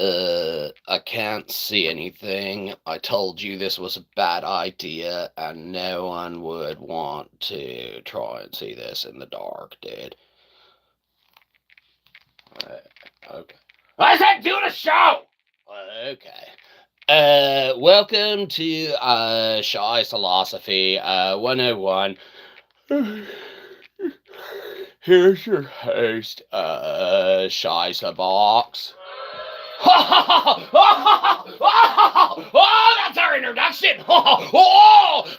I can't see anything. I told you this was a bad idea, and no one would want to try and see this in the dark, dude. Okay. I said do the show! Okay. Welcome to Shyzalosophy 101. Here's your host, Shyzabox. Oh, that's our introduction.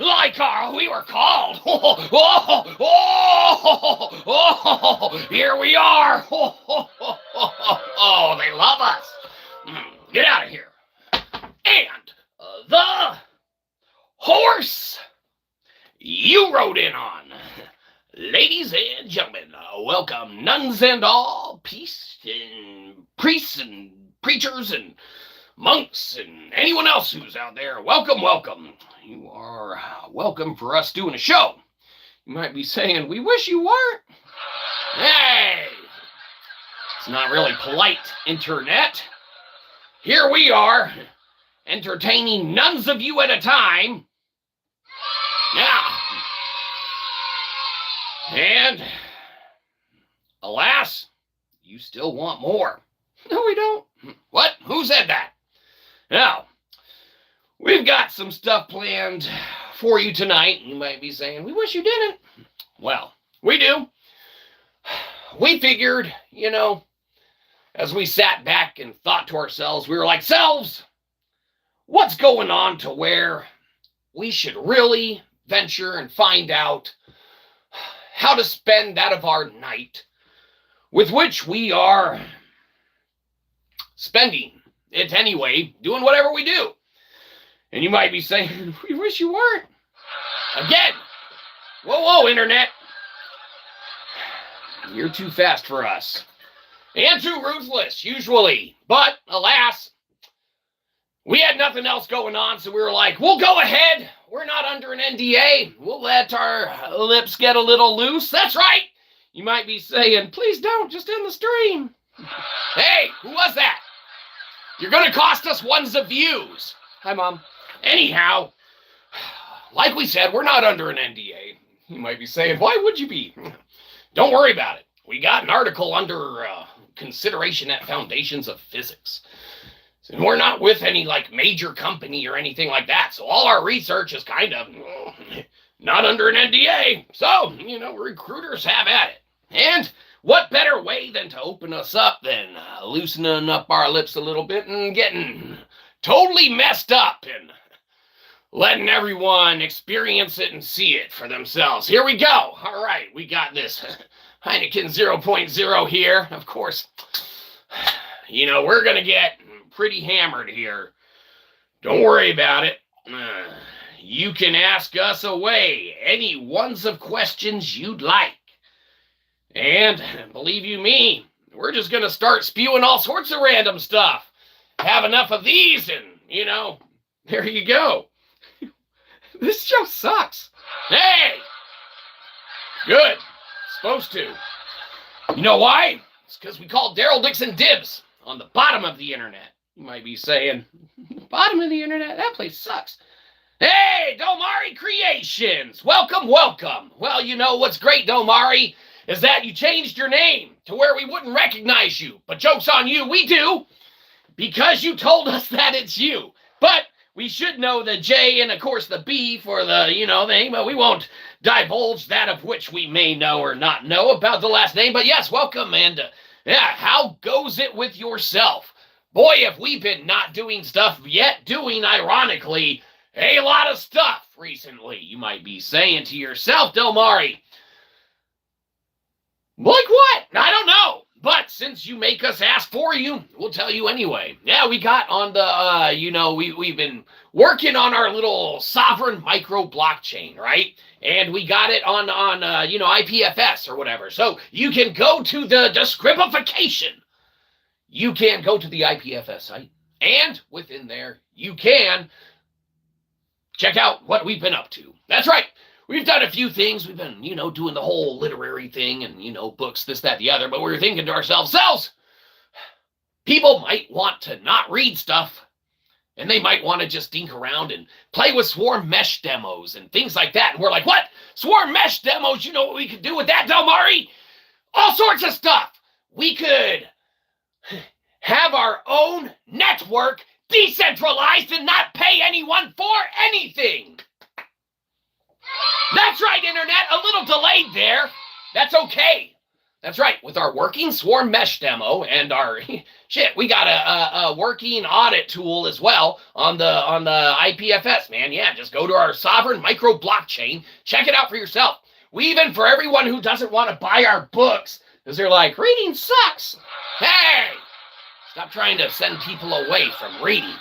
Like we were called. Here we are. Oh, they love us. Get out of here. And the horse you rode in on. Ladies and gentlemen, welcome nuns and all, priests and preachers and monks and anyone else who's out there. Welcome, welcome. You are welcome for us doing a show. You might be saying, we wish you weren't. Hey, it's not really polite, internet. Here we are, entertaining nuns of you at a time. Now, and alas, you still want more. No, we don't. What? Who said that? Now, we've got some stuff planned for you tonight. You might be saying, we wish you didn't. Well, we do. We figured, as we sat back and thought to ourselves, we were like, selves, what's going on to where we should really venture and find out how to spend that of our night with which we are spending it anyway, doing whatever we do. And you might be saying, we wish you weren't. Again, whoa, internet. You're too fast for us. And too ruthless, usually. But, alas, we had nothing else going on, so we were like, we'll go ahead. We're not under an N.D.A. We'll let our lips get a little loose. That's right. You might be saying, please don't, just end the stream. Hey, who was that? You're going to cost us ones of views. Hi, Mom. Anyhow, like we said, we're not under an N.D.A. You might be saying, why would you be? Don't worry about it. We got an article under consideration at Foundations of Physics. And we're not with any major company or anything like that. So all our research is kind of not under an NDA. So, recruiters have at it. And what better way than to open us up than loosening up our lips a little bit and getting totally messed up and letting everyone experience it and see it for themselves. Here we go. All right, we got this Heineken 0.0 here. Of course, we're going to get pretty hammered here. Don't worry about it. You can ask us away any ones of questions you'd like. And believe you me, we're just going to start spewing all sorts of random stuff. Have enough of these and, there you go. This show sucks. Hey! Good. Supposed to. You know why? It's because we called Daryl Dixon dibs on the bottom of the internet. You might be saying, bottom of the internet? That place sucks. Hey, Domari Creations! Welcome, welcome. Well, what's great, Domari, is that you changed your name to where we wouldn't recognize you. But joke's on you, we do, because you told us that it's you. But we should know the J and, of course, the B for the, name, but we won't divulge that of which we may know or not know about the last name. But yes, welcome, and how goes it with yourself? Boy, have we been not doing stuff yet, doing, ironically, a lot of stuff recently. You might be saying to yourself, Delmari, like what? I don't know. But since you make us ask for you, we'll tell you anyway. Yeah, we got on the, we've been working on our little sovereign micro blockchain, right? And we got it on IPFS or whatever. So you can go to the descripification. You can go to the IPFS site. And within there, you can check out what we've been up to. That's right. We've done a few things. We've been, doing the whole literary thing and, books, this, that, the other. But we were thinking to ourselves, people might want to not read stuff, and they might want to just dink around and play with swarm mesh demos and things like that. And we're like, what? Swarm mesh demos? You know what we could do with that, Delmari? All sorts of stuff. We could have our own network, decentralized, and not pay anyone for anything. That's right, Internet. A little delayed there. That's okay. That's right. With our working swarm mesh demo and our we got a working audit tool as well on the IPFS, man. Yeah, just go to our sovereign micro blockchain. Check it out for yourself. We even, for everyone who doesn't want to buy our books, because they're like, reading sucks. Hey, stop trying to send people away from reading.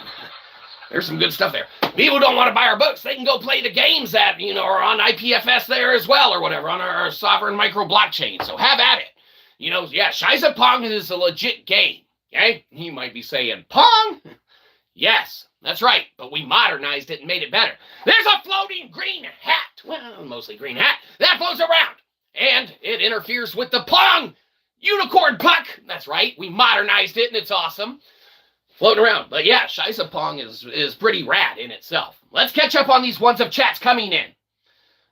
There's some good stuff there. People don't want to buy our books. They can go play the games that, are on IPFS there as well or whatever, on our sovereign micro blockchain. So have at it. Shyzalosophy is a legit game. Okay? You might be saying, Pong? Yes, that's right. But we modernized it and made it better. There's a floating green hat. Well, mostly green hat. That floats around. And it interferes with the Pong unicorn puck. That's right. We modernized it and it's awesome. Floating around. But yeah, Shyzalosophy is pretty rad in itself. Let's catch up on these ones of chats coming in.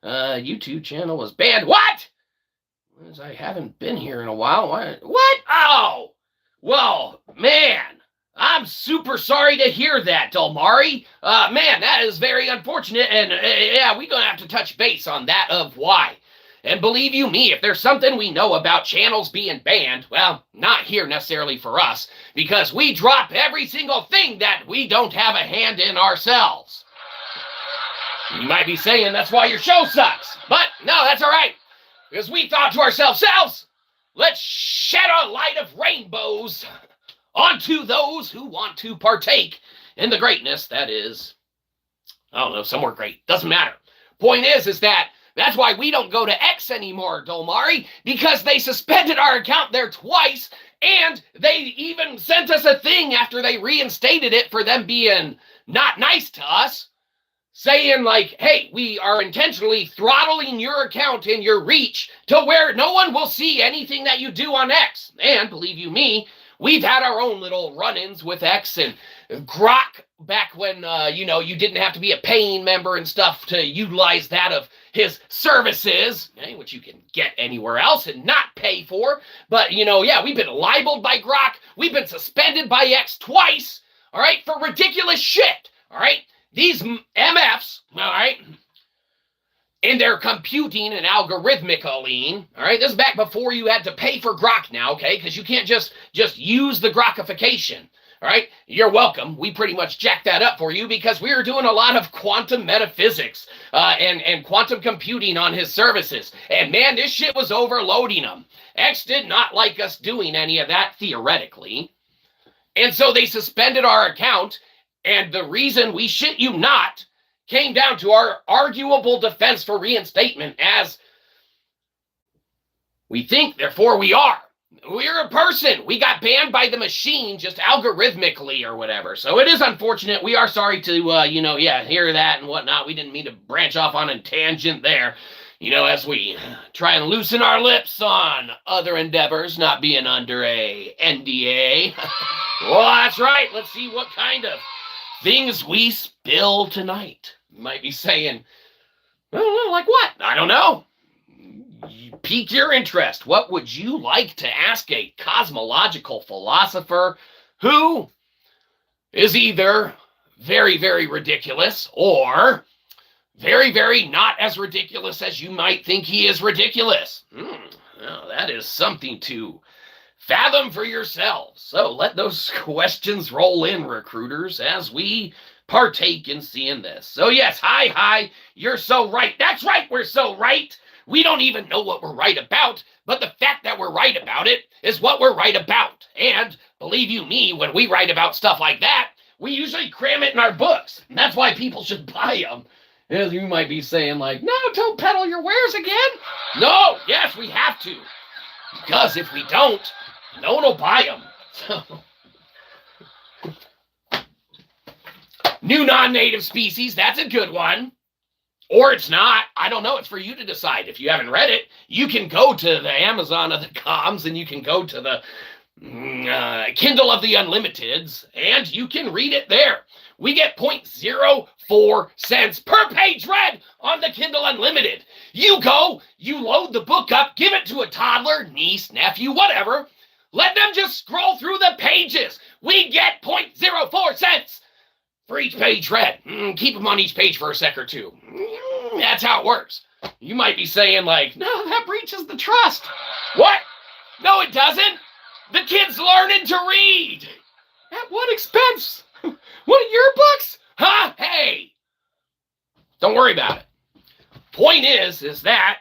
YouTube channel was banned. What? I haven't been here in a while. What? Oh! Well, man. I'm super sorry to hear that, Delmari. Man, that is very unfortunate. And yeah, we're going to have to touch base on that of why. And believe you me, if there's something we know about channels being banned, well, not here necessarily for us, because we drop every single thing that we don't have a hand in ourselves. You might be saying that's why your show sucks. But no, that's all right. Because we thought to ourselves, let's shed a light of rainbows onto those who want to partake in the greatness that is, I don't know, somewhere great. Doesn't matter. Point is that that's why we don't go to X anymore, Delmari, because they suspended our account there twice, and they even sent us a thing after they reinstated it for them being not nice to us, saying like, hey, we are intentionally throttling your account and your reach to where no one will see anything that you do on X. And believe you me, we've had our own little run-ins with X and Grok back when, you didn't have to be a paying member and stuff to utilize that of his services, okay, which you can get anywhere else and not pay for. But, we've been libeled by Grok. We've been suspended by X twice, all right, for ridiculous shit, all right? These MFs, all right, in their computing and algorithmically, all right, this is back before you had to pay for Grok now, okay, because you can't just use the Grokification, all right? You're welcome. We pretty much jacked that up for you because we were doing a lot of quantum metaphysics and quantum computing on his services. And man, this shit was overloading them. X did not like us doing any of that theoretically. And so they suspended our account. And the reason we shit you not came down to our arguable defense for reinstatement as we think, therefore we are. We're a person. We got banned by the machine just algorithmically or whatever. So it is unfortunate. We are sorry to, hear that and whatnot. We didn't mean to branch off on a tangent there, as we try and loosen our lips on other endeavors, not being under a N.D.A. Well, that's right. Let's see what kind of things we spill tonight. You might be saying, well, like what? I don't know. You pique your interest. What would you like to ask a cosmological philosopher who is either very, very ridiculous or very, very not as ridiculous as you might think he is ridiculous? Well, that is something to fathom for yourselves. So let those questions roll in, recruiters, as we partake in seeing this. So yes, hi, you're so right. That's right, we're so right. We don't even know what we're right about, but the fact that we're right about it is what we're right about. And believe you me, when we write about stuff like that, we usually cram it in our books. And that's why people should buy them. And you might be saying like, no, don't peddle your wares again. No, yes, we have to. Because if we don't, no one will buy them. So, new non-native species, that's a good one. Or it's not. I don't know. It's for you to decide. If you haven't read it, you can go to the Amazon of the comms and you can go to the Kindle of the Unlimiteds, and you can read it there. We get 0.04 cents per page read on the Kindle Unlimited. You go, you load the book up, give it to a toddler, niece, nephew, whatever. Let them just scroll through the pages. We get 0.04 cents for each page read. Keep them on each page for a sec or two. That's how it works. You might be saying like, no, that breaches the trust. What? No, it doesn't. The kid's learning to read. At what expense? One of your books? Huh? Hey, don't worry about it. Point is that,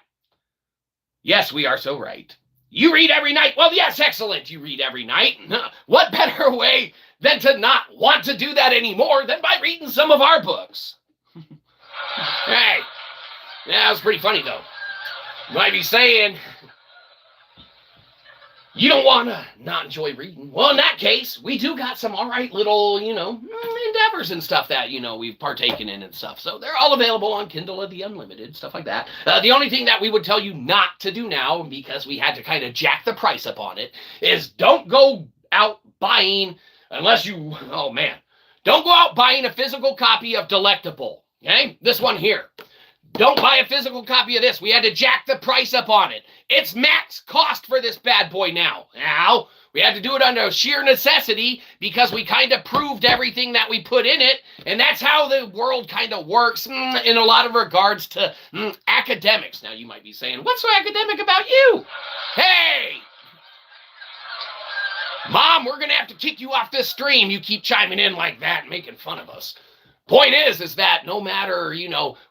yes, we are so right. You read every night. Well, yes, excellent. You read every night. What better way than to not want to do that anymore than by reading some of our books? Hey, that was pretty funny, though. You might be saying, you don't want to not enjoy reading. Well, in that case, we do got some all right little, endeavors and stuff that, we've partaken in and stuff. So they're all available on Kindle of the Unlimited, stuff like that. The only thing that we would tell you not to do now, because we had to kind of jack the price up on it, is don't go out buying, don't go out buying a physical copy of Delectable. Okay? This one here. Don't buy a physical copy of this. We had to jack the price up on it. It's max cost for this bad boy now. Now, we had to do it under sheer necessity because we kind of proved everything that we put in it. And that's how the world kind of works in a lot of regards to academics. Now, you might be saying, what's so academic about you? Hey! Mom, we're going to have to kick you off this stream. You keep chiming in like that and making fun of us. Point is that no matter,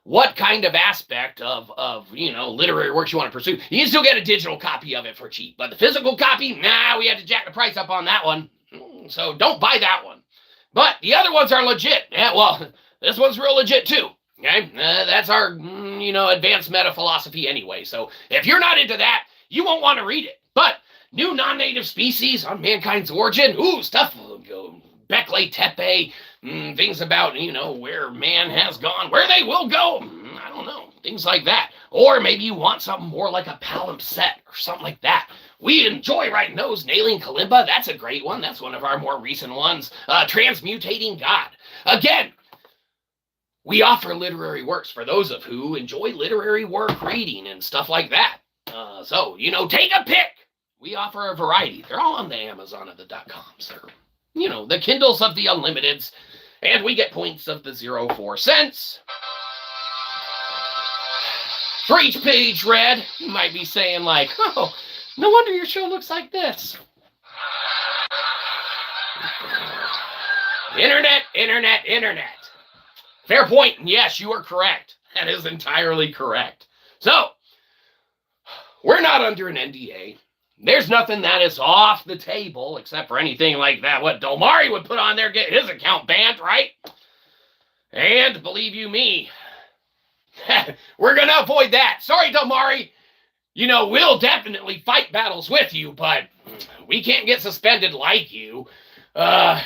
what kind of aspect of literary works you want to pursue, you can still get a digital copy of it for cheap. But the physical copy, we had to jack the price up on that one. So don't buy that one. But the other ones are legit. Yeah, well, this one's real legit too. Okay? That's our, advanced meta philosophy anyway. So if you're not into that, you won't want to read it. But new non-native species on mankind's origin, stuff will go. Beckley Tepe, things about, where man has gone, where they will go. I don't know. Things like that. Or maybe you want something more like a palimpsest or something like that. We enjoy writing those. Nailing Kalimba, that's a great one. That's one of our more recent ones. Transmutating God. Again, we offer literary works for those of who enjoy literary work reading and stuff like that. So, take a pick. We offer a variety. They're all on the Amazon of the .coms. They're the Kindles of the Unlimiteds, and we get points of the 0.04 cents. For each page read, you might be saying like, oh, no wonder your show looks like this. Internet. Fair point, and yes, you are correct. That is entirely correct. So, we're not under an N.D.A. There's nothing that is off the table except for anything like that. What Dolmari would put on there, get his account banned, right? And believe you me, we're going to avoid that. Sorry, Dolmari. We'll definitely fight battles with you, but we can't get suspended like you. But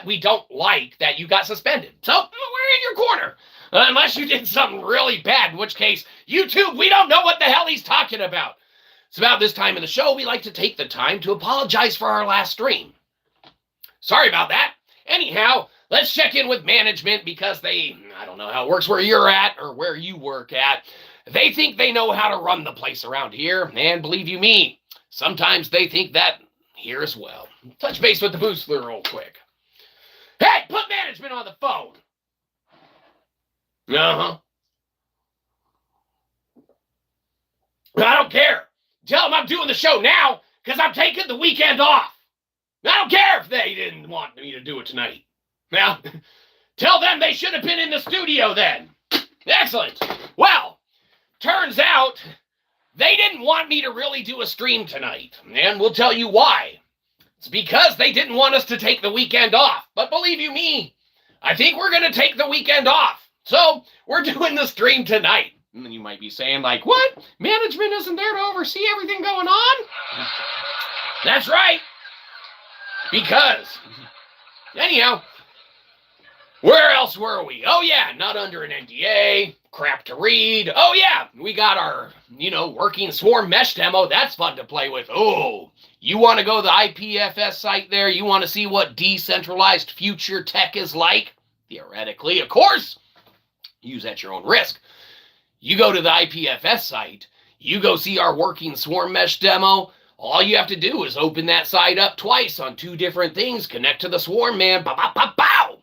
we don't like that you got suspended. So we're in your corner. Unless you did something really bad, in which case, YouTube, we don't know what the hell he's talking about. It's about this time in the show, we like to take the time to apologize for our last stream. Sorry about that. Anyhow, let's check in with management because I don't know how it works where you're at or where you work at. They think they know how to run the place around here, and believe you me, sometimes they think that here as well. Touch base with the Boostler real quick. Hey, put management on the phone. Uh-huh. I don't care. Tell them I'm doing the show now because I'm taking the weekend off. I don't care if they didn't want me to do it tonight. Now, tell them they should have been in the studio then. Excellent. Well, turns out they didn't want me to really do a stream tonight, and we'll tell you why. It's because they didn't want us to take the weekend off. But believe you me, I think we're going to take the weekend off. So we're doing the stream tonight. And you might be saying, like, what? Management isn't there to oversee everything going on? That's right. Because, anyhow, where else were we? Oh, yeah, not under an N.D.A. Of crap to read. Oh yeah, we got our, working swarm mesh demo. That's fun to play with. Oh, you want to go to the IPFS site there? You want to see what decentralized future tech is like? Theoretically, of course. Use at your own risk. You go to the IPFS site, you go see our working swarm mesh demo. All you have to do is open that site up twice on 2 different things, connect to the swarm, man, pow, pow, pow, pow.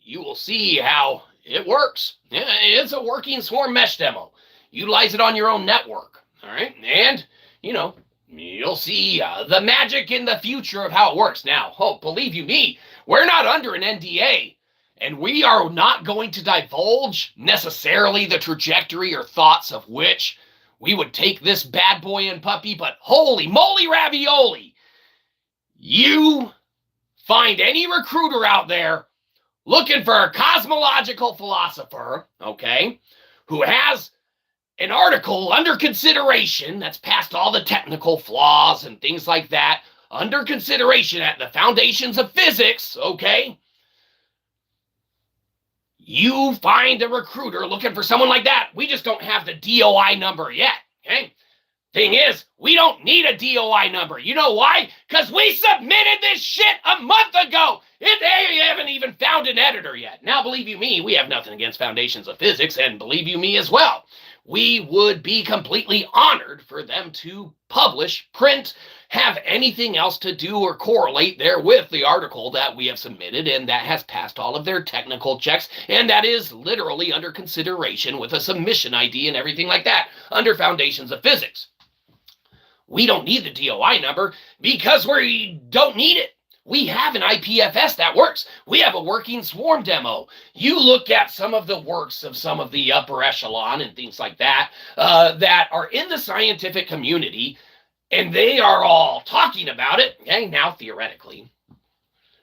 You will see how it works. It's a working swarm mesh demo. Utilize it on your own network, all right? And, you'll see the magic in the future of how it works. Now, believe you me, we're not under an NDA. And we are not going to divulge necessarily the trajectory or thoughts of which we would take this bad boy and puppy, but holy moly ravioli, you find any recruiter out there looking for a cosmological philosopher, okay, who has an article under consideration that's past all the technical flaws and things like that, under consideration at the foundations of physics, okay, you find a recruiter looking for someone like that. We just don't have the DOI number yet, okay? Thing is, we don't need a DOI number. You know why? Because we submitted this shit a month ago. They haven't even found an editor yet. Now, believe you me, we have nothing against foundations of physics, and believe you me as well, we would be completely honored for them to publish, print, have anything else to do or correlate there with the article that we have submitted and that has passed all of their technical checks and that is literally under consideration with a submission ID and everything like that under foundations of physics. We don't need the DOI number because we don't need it. We have an IPFS that works. We have a working swarm demo. You look at some of the works of some of the upper echelon and things like that that are in the scientific community, and they are all talking about it. Okay, now theoretically,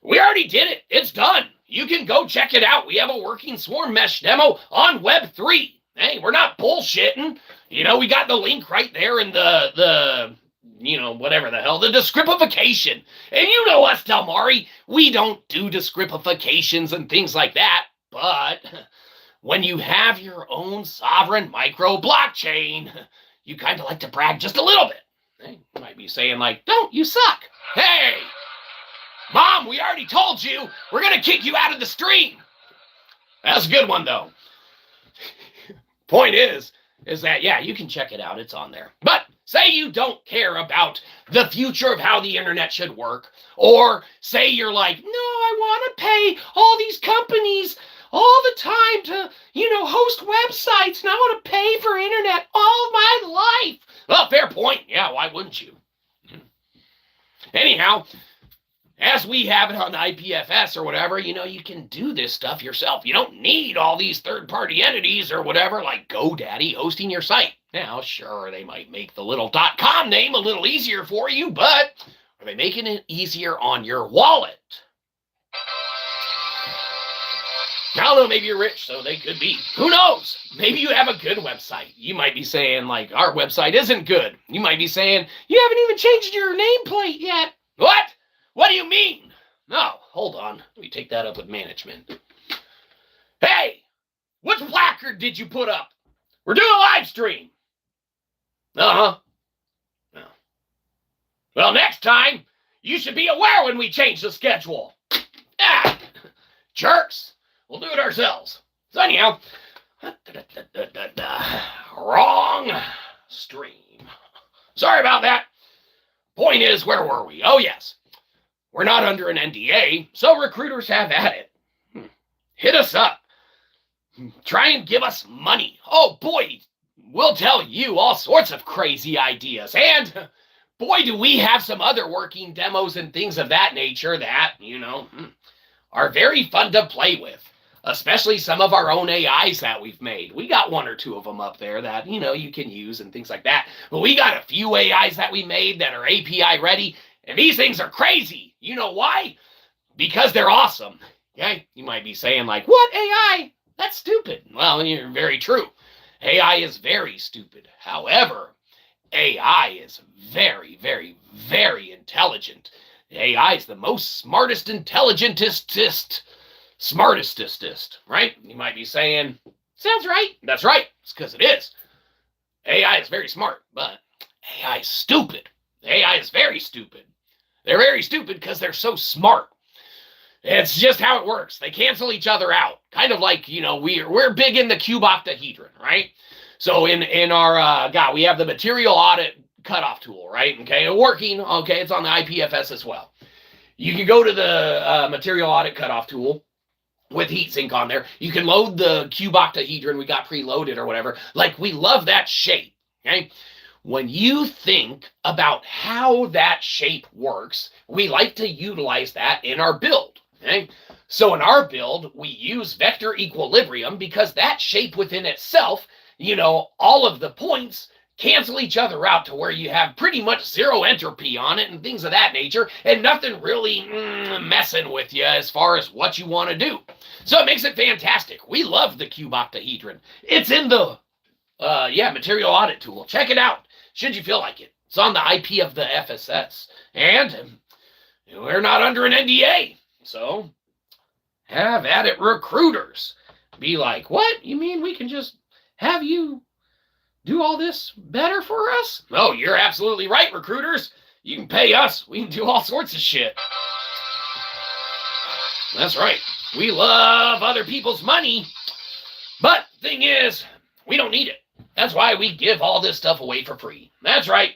we already did it. It's done. You can go check it out. We have a working swarm mesh demo on Web3. Hey, we're not bullshitting. We got the link right there in the whatever the hell, the descripification. And you know us, Delmari, we don't do descripifications and things like that. But when you have your own sovereign micro blockchain, you kind of like to brag just a little bit. Hey, you might be saying like, don't, you suck. Hey, Mom, we already told you we're going to kick you out of the stream. That's a good one, though. Point is that, yeah, you can check it out. It's on there. But say you don't care about the future of how the internet should work, or say you're like, no, I want to pay all these companies all the time to, host websites, and I want to pay for internet all my life. Well, fair point. Yeah, why wouldn't you? Anyhow, as we have it on the IPFS or whatever, you can do this stuff yourself. You don't need all these third-party entities or whatever, like GoDaddy hosting your site. Now, sure, they might make the little .com name a little easier for you, but are they making it easier on your wallet? I don't know, maybe you're rich, so they could be. Who knows? Maybe you have a good website. You might be saying, like, our website isn't good. You might be saying, you haven't even changed your nameplate yet. What? What do you mean? No, hold on. Let me take that up with management. Hey, what placard did you put up? We're doing a live stream. Uh-huh. No. Well, next time, you should be aware when we change the schedule. Ah, jerks. We'll do it ourselves. So anyhow, wrong stream. Sorry about that. Point is, where were we? Oh, yes. We're not under an NDA, so recruiters have at it. Hit us up. Try and give us money. Oh, boy, we'll tell you all sorts of crazy ideas. And, boy, do we have some other working demos and things of that nature that, are very fun to play with. Especially some of our own AIs that we've made. We got 1 or 2 of them up there that, you can use and things like that. But we got a few AIs that we made that are API ready. And these things are crazy. You know why? Because they're awesome. Okay? You might be saying like, what AI? That's stupid. Well, you're very true. AI is very stupid. However, AI is very, very, very intelligent. AI is the most smartest, intelligentest, smartestest, right? You might be saying, sounds right. That's right. It's because it is. AI is very smart, but AI is stupid. AI is very stupid. They're very stupid because they're so smart. It's just how it works. They cancel each other out. Kind of like, we're big in the cube octahedron, right? So in our, we have the material audit cutoff tool, right? Okay, working. Okay, it's on the IPFS as well. You can go to the material audit cutoff tool with heatsink on there. You can load the cube octahedron we got preloaded or whatever. Like, we love that shape, okay? When you think about how that shape works, we like to utilize that in our build, okay? So in our build, we use vector equilibrium because that shape within itself, all of the points cancel each other out to where you have pretty much zero entropy on it and things of that nature, and nothing really messing with you as far as what you want to do. So it makes it fantastic. We love the cube octahedron. It's in the material audit tool. Check it out, should you feel like it. It's on the IP of the FSS. And we're not under an NDA. So have at it, recruiters. Be like, what? You mean we can just have you do all this better for us? No, you're absolutely right, recruiters. You can pay us. We can do all sorts of shit. That's right. We love other people's money. But thing is, we don't need it. That's why we give all this stuff away for free. That's right.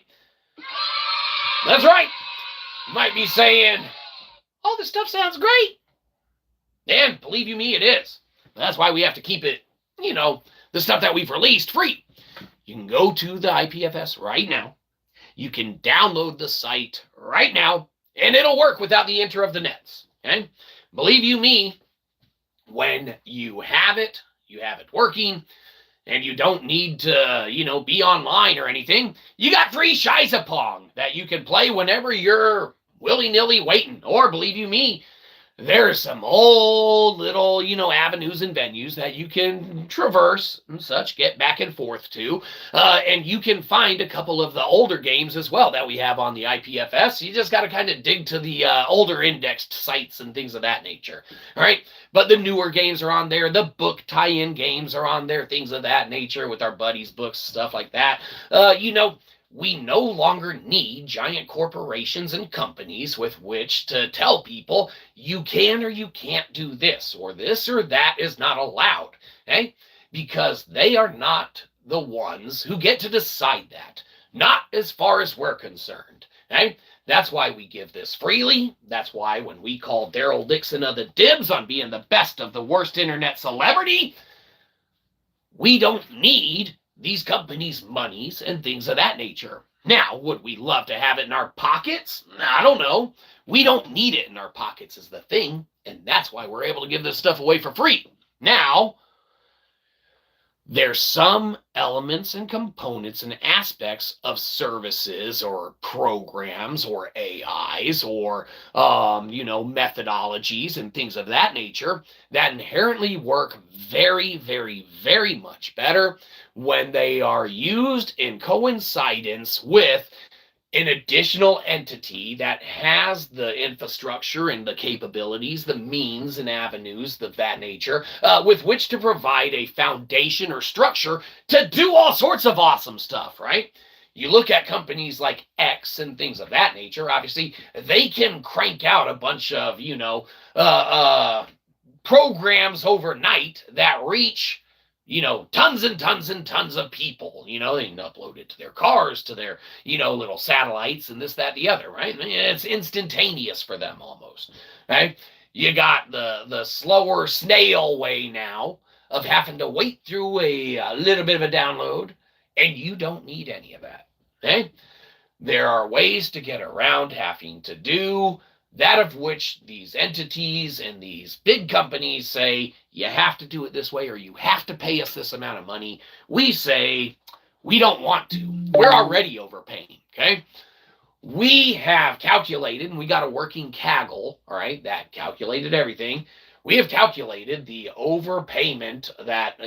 That's right. You might be saying, oh, this stuff sounds great. And believe you me, it is. That's why we have to keep it, the stuff that we've released free. You can go to the IPFS right now. You can download the site right now, and it'll work without the enter of the nets. Okay? Believe you me, when you have it working, and you don't need to, be online or anything, you got free Shyzapong that you can play whenever you're willy-nilly waiting. Or believe you me, there's some old little, avenues and venues that you can traverse and such, get back and forth to. And you can find a couple of the older games as well that we have on the IPFS. You just got to kind of dig to the older indexed sites and things of that nature. All right. But the newer games are on there. The book tie-in games are on there, things of that nature with our buddies' books, stuff like that. We no longer need giant corporations and companies with which to tell people you can or you can't do this or that is not allowed, okay? Because they are not the ones who get to decide that, not as far as we're concerned, okay? That's why we give this freely. That's why when we call Daryl Dixon of the dibs on being the best of the worst internet celebrity, we don't need these companies' monies and things of that nature. Now, would we love to have it in our pockets? I don't know. We don't need it in our pockets is the thing, and that's why we're able to give this stuff away for free. Now, there's some elements and components and aspects of services or programs or AIs or, methodologies and things of that nature that inherently work very, very, very much better when they are used in coincidence with an additional entity that has the infrastructure and the capabilities, the means and avenues of that nature, with which to provide a foundation or structure to do all sorts of awesome stuff, right? You look at companies like X and things of that nature, obviously, they can crank out a bunch of, programs overnight that reach tons and tons and tons of people. They can upload it to their cars, to their, little satellites and this, that, the other, right? It's instantaneous for them almost, right? You got the slower snail way now of having to wait through a little bit of a download, and you don't need any of that, okay? There are ways to get around having to do that of which these entities and these big companies say, you have to do it this way or you have to pay us this amount of money. We say, we don't want to. We're already overpaying, okay? We have calculated, and we got a working Kaggle, all right, that calculated everything. We have calculated the overpayment that,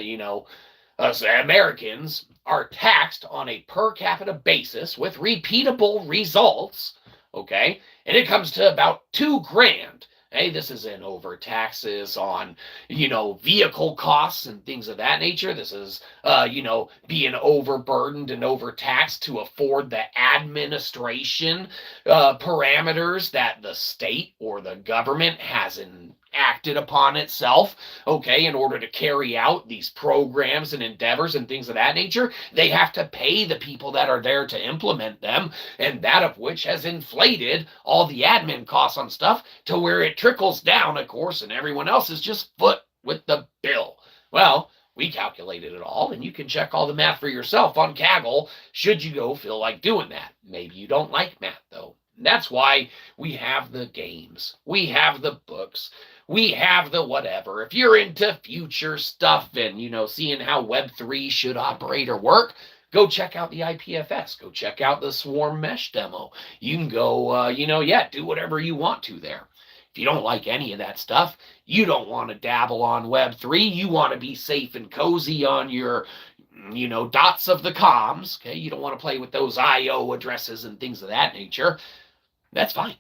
us Americans are taxed on a per capita basis with repeatable results, okay? And it comes to about $2,000 Hey, this isn't over taxes on, vehicle costs and things of that nature. This is, being overburdened and overtaxed to afford the administration parameters that the state or the government has acted upon itself, okay, in order to carry out these programs and endeavors and things of that nature. They have to pay the people that are there to implement them, and that of which has inflated all the admin costs on stuff to where it trickles down, of course, and everyone else is just foot with the bill. Well, we calculated it all, and you can check all the math for yourself on Kaggle should you feel like doing that. Maybe you don't like math, though. That's why we have the games. We have the books. We have the whatever. If you're into future stuff and, seeing how Web3 should operate or work, go check out the IPFS. Go check out the Swarm Mesh demo. You can go, do whatever you want to there. If you don't like any of that stuff, you don't want to dabble on Web3, you want to be safe and cozy on your, dots of the comms, okay? You don't want to play with those IO addresses and things of that nature. That's fine.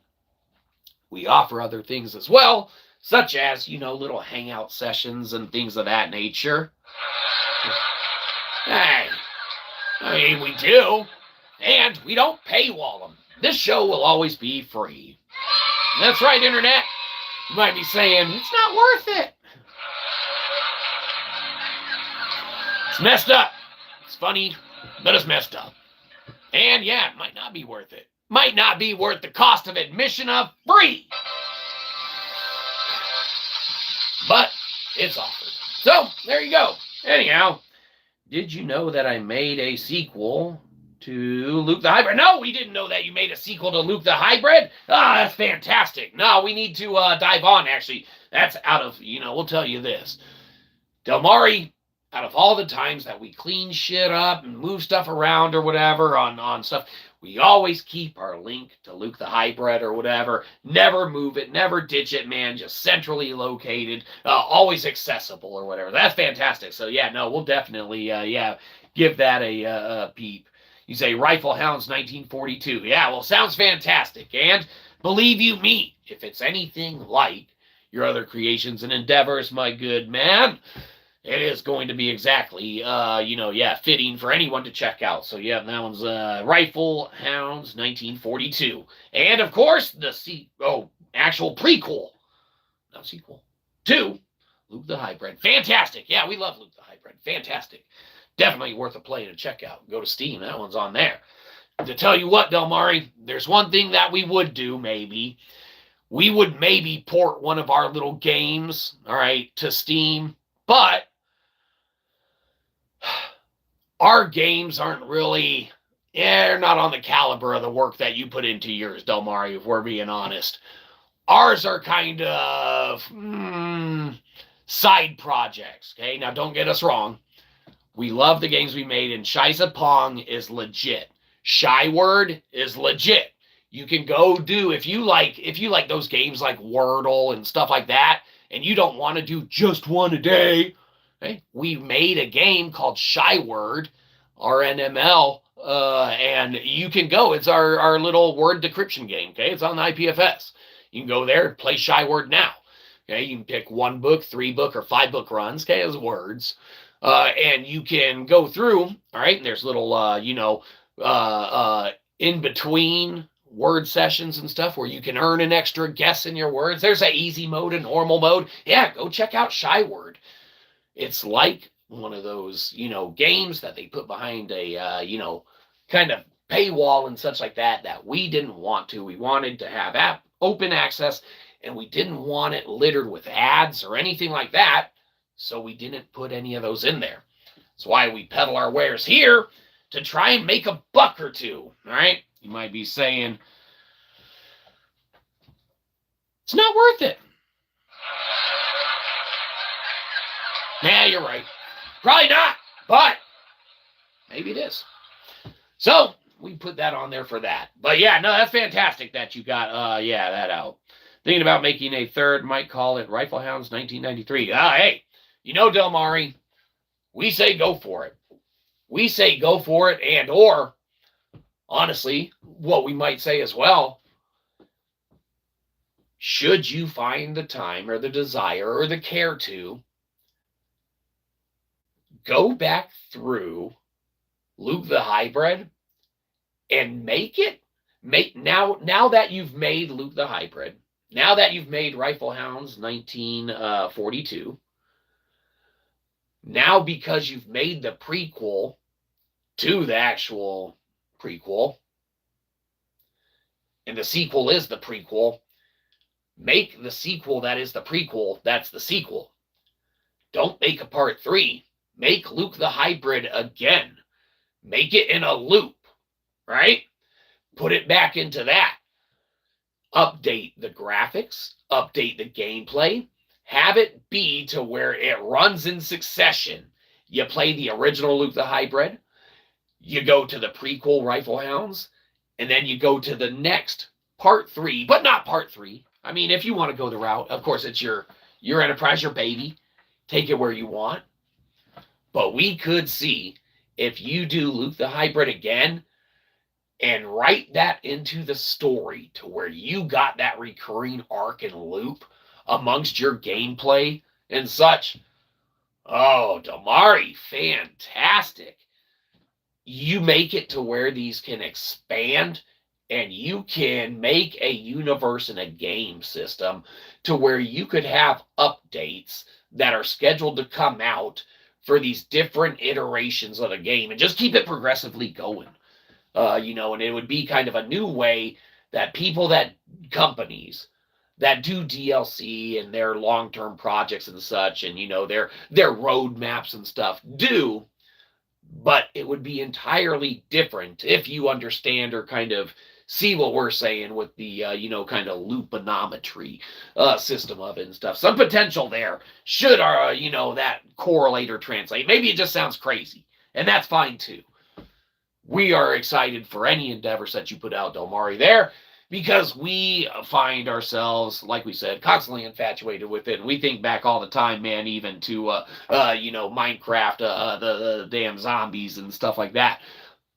We offer other things as well, such as, little hangout sessions and things of that nature. Hey, we do. And we don't paywall them. This show will always be free. That's right, Internet. You might be saying, it's not worth it. It's messed up. It's funny, but it's messed up. And yeah, it might not be worth it. Might not be worth the cost of admission of free. But it's offered. So, there you go. Anyhow, did you know that I made a sequel to Luke the Hybrid? No, we didn't know that you made a sequel to Luke the Hybrid. That's fantastic. No, we need to dive on, actually. That's out of, we'll tell you this. Delmari, out of all the times that we clean shit up and move stuff around or whatever on stuff, we always keep our link to Luke the Hybrid or whatever. Never move it, never ditch it, man. Just centrally located, always accessible or whatever. That's fantastic. So, yeah, no, we'll definitely, give that a peep. You say Rifle Hounds 1942. Yeah, well, sounds fantastic. And believe you me, if it's anything like your other creations and endeavors, my good man, it is going to be exactly, fitting for anyone to check out. So, yeah, that one's Rifle Hounds 1942. And, of course, the actual prequel, not sequel, to Luke the Hybrid. Fantastic. Yeah, we love Luke the Hybrid. Fantastic. Definitely worth a play to check out. Go to Steam. That one's on there. To tell you what, Delmari, there's one thing that we would do, maybe. We would maybe port one of our little games, all right, to Steam. But our games aren't really, they're not on the caliber of the work that you put into yours, Delmari, if we're being honest. Ours are kind of side projects, okay? Now, don't get us wrong. We love the games we made, and Shyzalosophy is legit. Shyword is legit. You can go do, if you like those games like Wordle and stuff like that, and you don't want to do just one a day, okay? We made a game called Shyword, RNML, and you can go. It's our little word decryption game, okay? It's on the IPFS. You can go there and play Shyword now, okay? You can pick 1 book, 3 book, or 5 book runs, okay, as words. And you can go through, all right, and there's little, in-between word sessions and stuff where you can earn an extra guess in your words. There's an easy mode, a normal mode. Yeah, go check out Shyword. It's like one of those, games that they put behind a, kind of paywall and such like that we didn't want to. We wanted to have open access, and we didn't want it littered with ads or anything like that. So we didn't put any of those in there. That's why we peddle our wares here to try and make $1 or $2. All right? You might be saying, it's not worth it. Yeah, you're right. Probably not, but maybe it is. So we put that on there for that. But yeah, no, that's fantastic that you got, that out. Thinking about making a third, might call it Rifle Hounds 1993. Hey. Delmari, we say go for it. We say go for it, and or, honestly, what we might say as well, should you find the time or the desire or the care to go back through Luke the Hybrid and make now that you've made Luke the Hybrid, now that you've made Rifle Hounds 1942, now because you've made the prequel to the actual prequel, and the sequel is the prequel, make the sequel that is the prequel, that's the sequel. Don't make a part 3. Make Luke the Hybrid again. Make it in a loop, right? Put it back into that. Update the graphics, update the gameplay, have it be to where it runs in succession. You play the original Luke the Hybrid, you go to the prequel Rifle Hounds, and then you go to the next part 3, but not part 3. I mean, if you want to go the route, of course, it's your enterprise, your baby. Take it where you want. But we could see if you do Luke the Hybrid again and write that into the story to where you got that recurring arc and loop amongst your gameplay and such. Oh, Damari, fantastic. You make it to where these can expand and you can make a universe and a game system to where you could have updates that are scheduled to come out for these different iterations of the game and just keep it progressively going. And it would be kind of a new way that companies that do DLC and their long-term projects and such, and, their roadmaps and stuff do, but it would be entirely different if you understand or kind of see what we're saying with the, kind of loopanometry system of it and stuff. Some potential there should, that correlate or translate. Maybe it just sounds crazy, and that's fine too. We are excited for any endeavors that you put out, Delmari, there, because we find ourselves, like we said, constantly infatuated with it. And we think back all the time, man, even to, Minecraft, the damn zombies and stuff like that.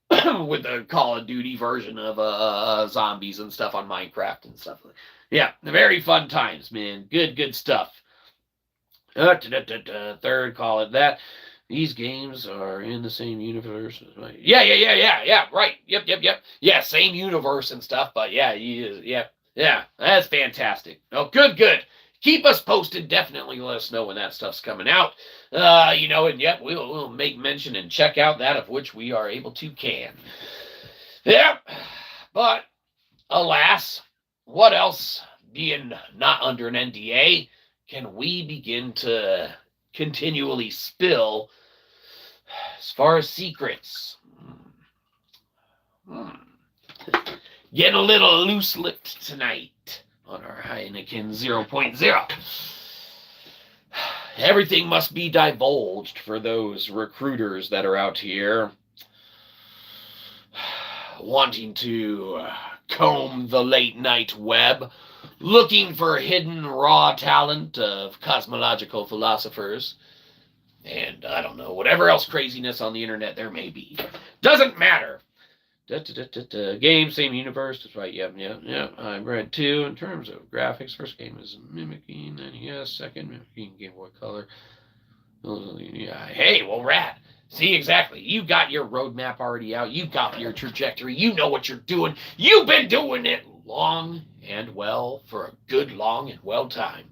With the Call of Duty version of zombies and stuff on Minecraft and stuff. Yeah, very fun times, man. Good stuff. Third, call it that. These games are in the same universe. Yeah, right. Yep. Yeah, same universe and stuff, but yeah, that's fantastic. Oh, good. Keep us posted. Definitely let us know when that stuff's coming out. And yep, we'll make mention and check out that of which we are able to can. Yep. But alas, what else, being not under an NDA, can we begin to continually spill as far as secrets? Getting a little loose-lipped tonight on our Heineken 0.0. Everything must be divulged for those recruiters that are out here wanting to comb the late-night web, looking for hidden raw talent of cosmological philosophers, and I don't know, whatever else craziness on the internet there may be. Doesn't matter. Game, same universe. That's right. Yep. I've read 2 in terms of graphics. First game is mimicking NES. Second, mimicking Game Boy Color. Yeah. Hey, well, rad. See, exactly. You got your roadmap already out. You got your trajectory. You know what you're doing. You've been doing it long and well for a good long and well time.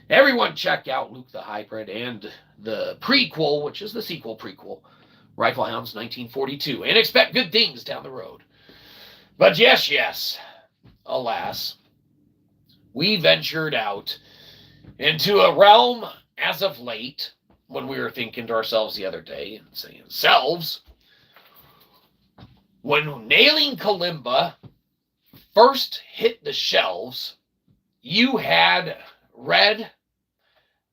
Everyone check out Luke the Hybrid and the prequel, which is the sequel prequel, Rifle Hounds 1942, and expect good things down the road. But yes, alas, we ventured out into a realm as of late, when we were thinking to ourselves the other day and saying, selves, when Nailing Kalimba first hit the shelves, you had read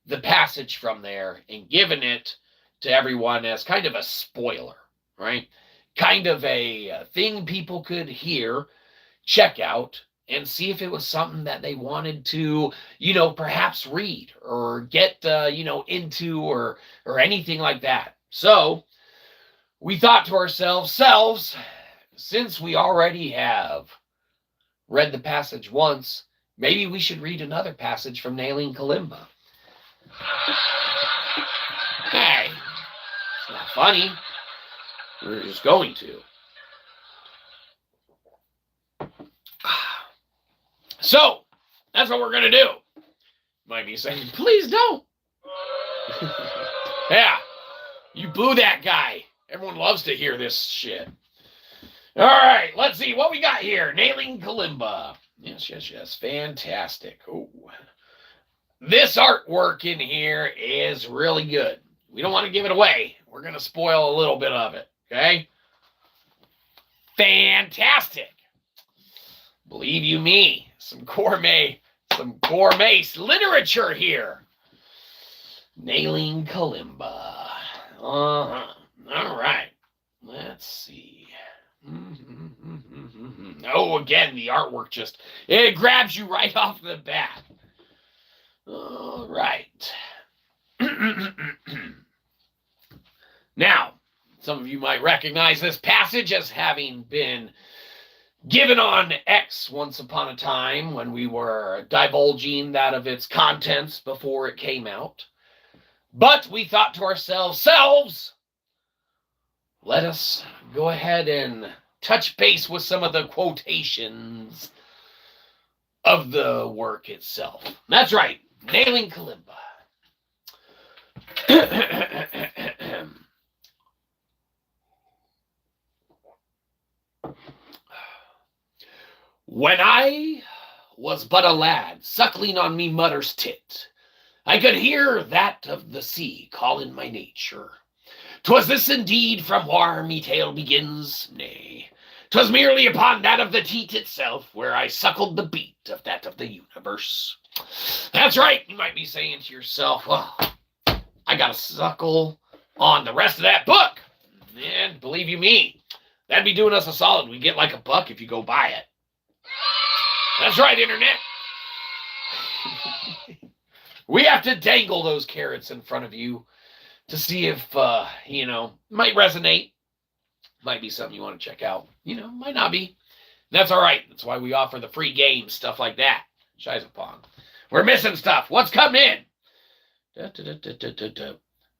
the passage from there and given it to everyone as kind of a spoiler, right? Kind of a thing people could hear, check out, and see if it was something that they wanted to, perhaps read or get, into or anything like that. So we thought to ourselves, since we already have read the passage once, Maybe we should read another passage from Nailing Kalimba. Hey, it's not funny. We're just going to. So, that's what we're going to do. Might be saying, please don't. Yeah, you boo that guy. Everyone loves to hear this shit. All right, let's see what we got here. Nailing Kalimba. Yes. Fantastic. Oh, this artwork in here is really good. We don't want to give it away. We're going to spoil a little bit of it, okay? Fantastic. Believe you me, some gourmet literature here. Nailing Kalimba. All right. Let's see. Oh, again, the artwork it grabs you right off the bat. All right. Now, some of you might recognize this passage as having been given on X once upon a time when we were divulging that of its contents before it came out. But we thought to ourselves, let us go ahead and touch base with some of the quotations of the work itself. That's right, Nailing Kalimba. When I was but a lad, suckling on me mother's tit, I could hear that of the sea calling my nature. 'Twas this indeed from whar me tale begins, nay, 'twas merely upon that of the teat itself, where I suckled the beat of that of the universe. That's right, you might be saying to yourself, well, I gotta suckle on the rest of that book. And believe you me, that'd be doing us a solid. We get like $1 if you go buy it. That's right, Internet. We have to dangle those carrots in front of you to see if, might resonate. Might be something you want to check out. Might not be. That's all right. That's why we offer the free games, stuff like that. Shyzalosophy. We're missing stuff. What's coming in?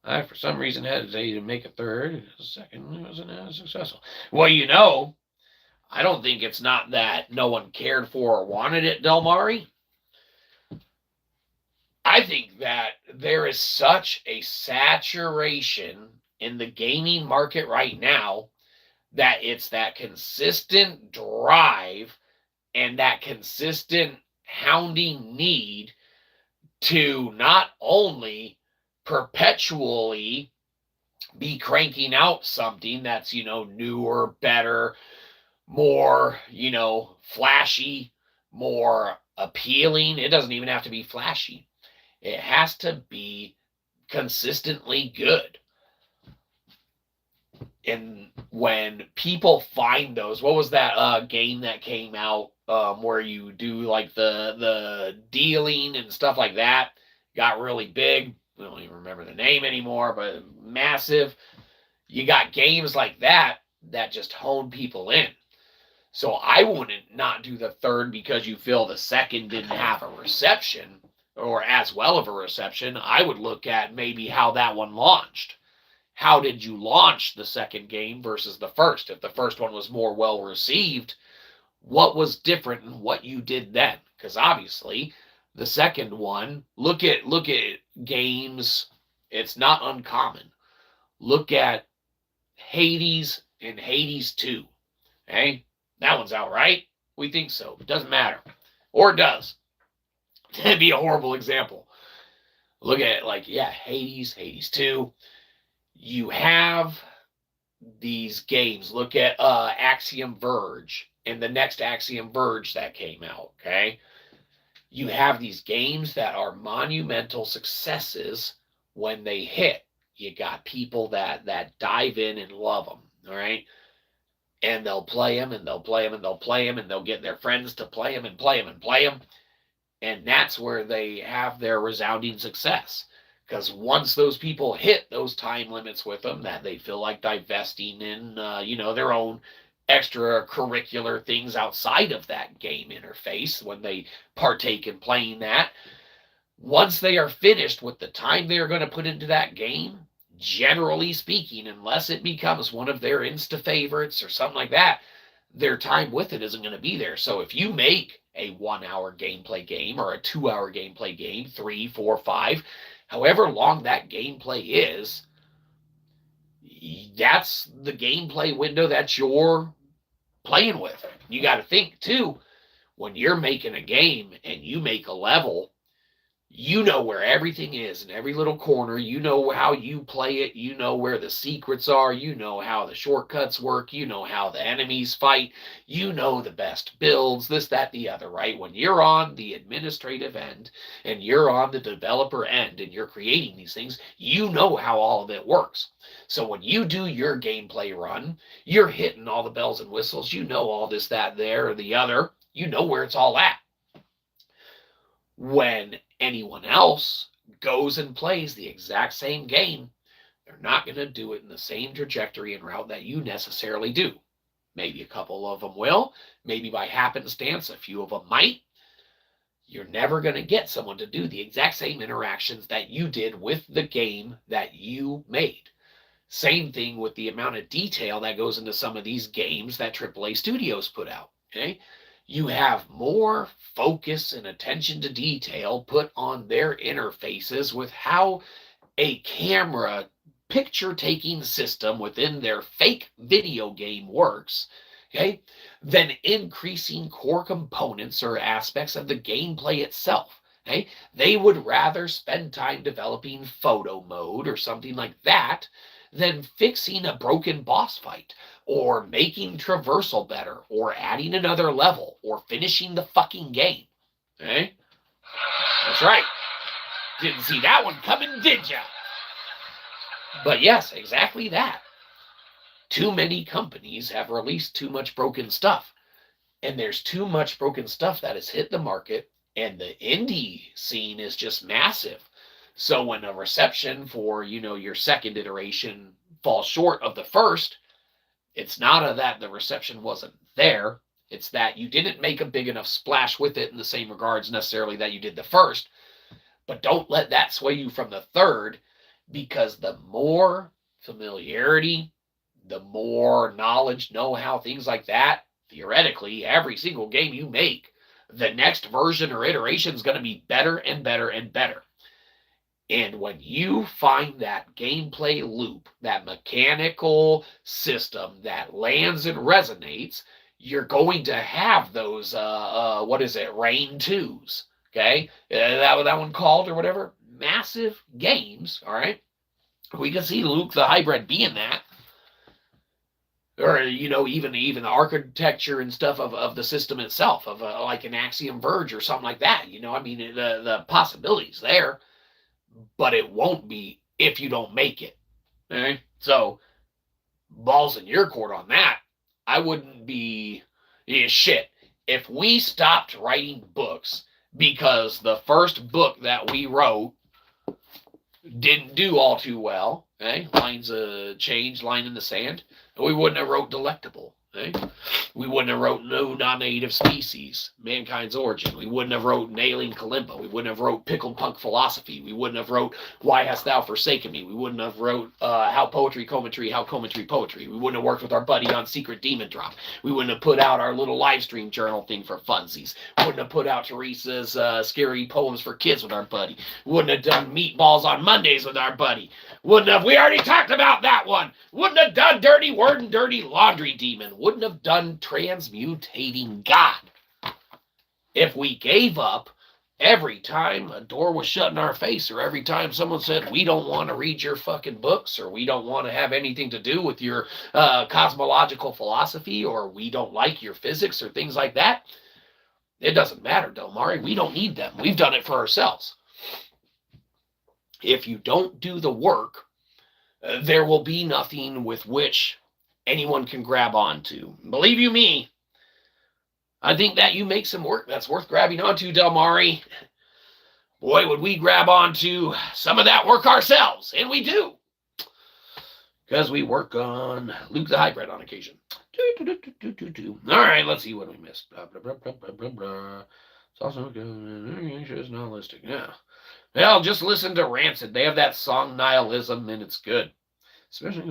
I, for some reason, hesitated to make a third. A second wasn't as successful. Well, I don't think it's not that no one cared for or wanted it, Del Mari. I think that there is such a saturation in the gaming market right now that it's that consistent drive and that consistent hounding need to not only perpetually be cranking out something that's, newer, better, more, flashy, more appealing. It doesn't even have to be flashy. It has to be consistently good. And when people find those, what was that game that came out where you do like the dealing and stuff like that? Got really big. I don't even remember the name anymore, but massive. You got games like that just hone people in. So I wouldn't not do the third because you feel the second didn't have a reception or as well of a reception. I would look at maybe how that one launched. How did you launch the second game versus the first? If the first one was more well received, what was different in what you did then? Because obviously the second one, look at games. It's not uncommon. Look at Hades and Hades 2. Okay? That one's out, right? We think so. It doesn't matter. Or it does. That'd be a horrible example. Look at it Hades, Hades 2. You have these games. Look at Axiom Verge and the next Axiom Verge that came out, okay? You have these games that are monumental successes when they hit. You got people that dive in and love them, all right? And they'll play them, and they'll play them, and they'll play them, and they'll get their friends to play them and play them and play them. And that's where they have their resounding success. Because once those people hit those time limits with them, that they feel like divesting in, their own extracurricular things outside of that game interface when they partake in playing that. Once they are finished with the time they are going to put into that game, generally speaking, unless it becomes one of their Insta favorites or something like that, their time with it isn't going to be there. So if you make a 1 hour gameplay game or a 2 hour gameplay game, 3, 4, 5, however long that gameplay is, that's the gameplay window that you're playing with. You got to think too, when you're making a game and you make a level, you know where everything is in every little corner. You know how you play it. You know where the secrets are. You know how the shortcuts work. You know how the enemies fight. You know the best builds, this, that, the other, right? When you're on the administrative end and you're on the developer end and you're creating these things, you know how all of it works. So when you do your gameplay run, you're hitting all the bells and whistles. You know all this, that, there, or the other. You know where it's all at. When anyone else goes and plays the exact same game, they're not going to do it in the same trajectory and route that you necessarily do. Maybe a couple of them will. Maybe by happenstance, a few of them might. You're never going to get someone to do the exact same interactions that you did with the game that you made. Same thing with the amount of detail that goes into some of these games that AAA studios put out. Okay? You have more focus and attention to detail put on their interfaces with how a camera picture-taking system within their fake video game works, okay, than increasing core components or aspects of the gameplay itself. Okay? They would rather spend time developing photo mode or something like that than fixing a broken boss fight, or making traversal better, or adding another level, or finishing the fucking game. Okay? That's right. Didn't see that one coming, did ya? But yes, exactly that. Too many companies have released too much broken stuff. And there's too much broken stuff that has hit the market, and the indie scene is just massive. So when a reception for, your second iteration falls short of the first, it's not that the reception wasn't there. It's that you didn't make a big enough splash with it in the same regards necessarily that you did the first. But don't let that sway you from the third, because the more familiarity, the more knowledge, know-how, things like that, theoretically, every single game you make, the next version or iteration is going to be better and better and better. And when you find that gameplay loop, that mechanical system that lands and resonates, you're going to have those, Rain 2s, okay? That one called or whatever? Massive games, all right? We can see Luke the Hybrid being that. Or, even the architecture and stuff of the system itself, of like an Axiom Verge or something like that. The possibilities there. But it won't be if you don't make it. Okay? So, balls in your court on that. I wouldn't be... shit. If we stopped writing books because the first book that we wrote didn't do all too well, okay? Lines change, line in the sand, we wouldn't have wrote Delectable. Okay? We wouldn't have wrote No Non-Native Species, Mankind's Origin. We wouldn't have wrote Nailing Kalimba. We wouldn't have wrote Pickled Punk Philosophy. We wouldn't have wrote Why Hast Thou Forsaken Me. We wouldn't have wrote How Commentary Poetry. We wouldn't have worked with our buddy on Secret Demon Drop. We wouldn't have put out our little live stream journal thing for funsies. Wouldn't have put out Teresa's Scary Poems for Kids with our buddy. Wouldn't have done Meatballs on Mondays with our buddy. We already talked about that one. Wouldn't have done Dirty Word and Dirty Laundry Demon. Wouldn't have done Transmutating God. If we gave up every time a door was shut in our face, or every time someone said, we don't want to read your fucking books, or we don't want to have anything to do with your cosmological philosophy, or we don't like your physics, or things like that, it doesn't matter, Del Mari. We don't need them. We've done it for ourselves. If you don't do the work, there will be nothing with which anyone can grab onto. Believe you me, I think that you make some work that's worth grabbing onto, Del Mari. Boy, would we grab onto some of that work ourselves, and we do. Because we work on Luke the Hybrid on occasion. All right, let's see what we missed. Blah, blah, blah, blah, blah, blah, blah. It's also good. It's not listed. Yeah. Well, just listen to Rancid. They have that song Nihilism, and it's good. Especially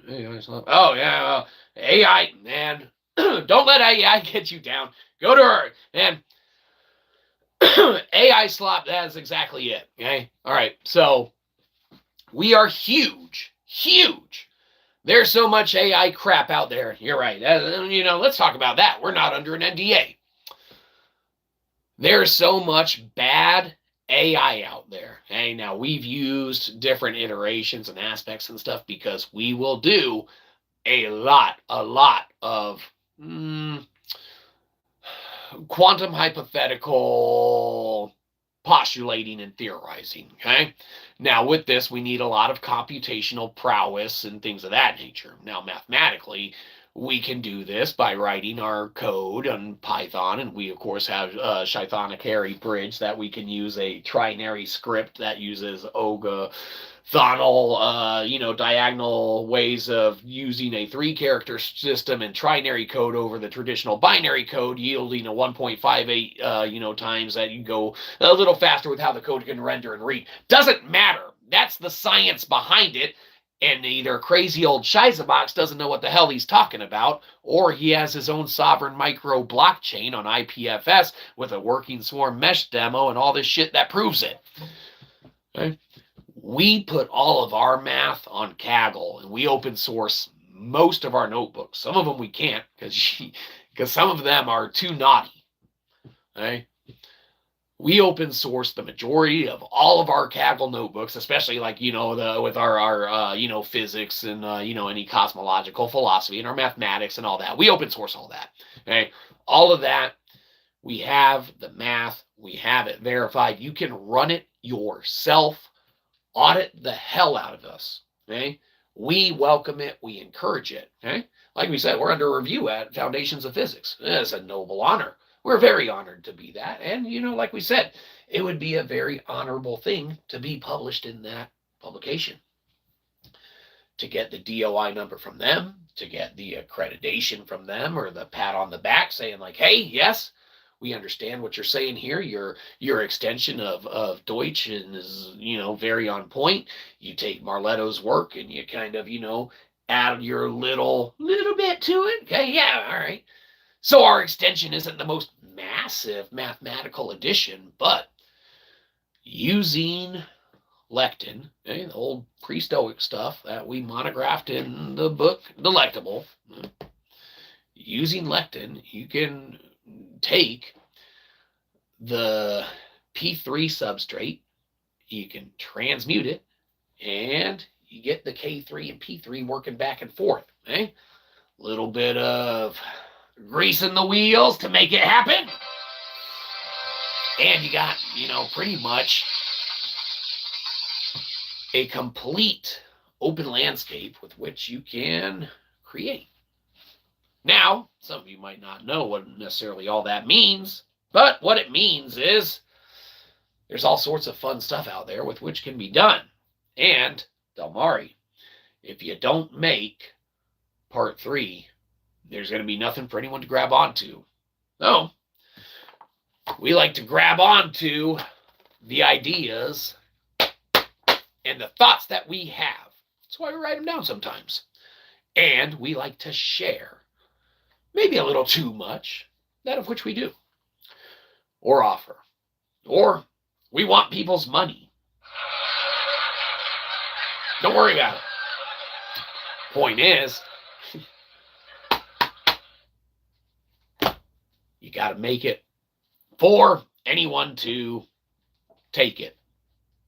AI slap. Oh yeah, well, AI man. Don't let AI get you down. Go to her and AI slop. That's exactly it. Okay. All right. So we are huge, huge. There's so much AI crap out there. You're right. Let's talk about that. We're not under an NDA. There's so much bad AI out there. Okay, now we've used different iterations and aspects and stuff because we will do a lot of quantum hypothetical postulating and theorizing. Okay, now with this, we need a lot of computational prowess and things of that nature. Now, mathematically, we can do this by writing our code on Python, and we, of course, have a Shyzalosophy bridge that we can use a trinary script that uses diagonal ways of using a 3-character system and trinary code over the traditional binary code, yielding a 1.58, times that you go a little faster with how the code can render and read. Doesn't matter. That's the science behind it. And either crazy old Shyzabox doesn't know what the hell he's talking about, or he has his own sovereign micro blockchain on IPFS with a working swarm mesh demo and all this shit that proves it. Okay? We put all of our math on Kaggle, and we open source most of our notebooks. Some of them we can't because some of them are too naughty. Okay? We open source the majority of all of our Kaggle notebooks, especially with our physics and any cosmological philosophy and our mathematics and all that. We open source all that. Okay, all of that. We have the math. We have it verified. You can run it yourself. Audit the hell out of us. Okay, we welcome it. We encourage it. Okay, like we said, we're under review at Foundations of Physics. It's a noble honor. We're very honored to be that. And, like we said, it would be a very honorable thing to be published in that publication. To get the DOI number from them, to get the accreditation from them, or the pat on the back saying like, hey, yes, we understand what you're saying here. Your extension of Deutsch is, very on point. You take Marletto's work and you kind of, add your little bit to it. Okay, yeah, all right. So our extension isn't the most massive mathematical addition, but using lectin, the old pre-Stoic stuff that we monographed in the book Delectable, using lectin, you can take the P3 substrate, you can transmute it, and you get the K3 and P3 working back and forth. Little bit of greasing the wheels to make it happen. And you got, pretty much a complete open landscape with which you can create. Now, some of you might not know what necessarily all that means, but what it means is there's all sorts of fun stuff out there with which can be done. And, Del Mari, if you don't make part 3, there's going to be nothing for anyone to grab onto. No. We like to grab onto the ideas and the thoughts that we have. That's why we write them down sometimes. And we like to share, maybe a little too much, that of which we do, or offer. Or we want people's money. Don't worry about it. Point is, you got to make it for anyone to take it,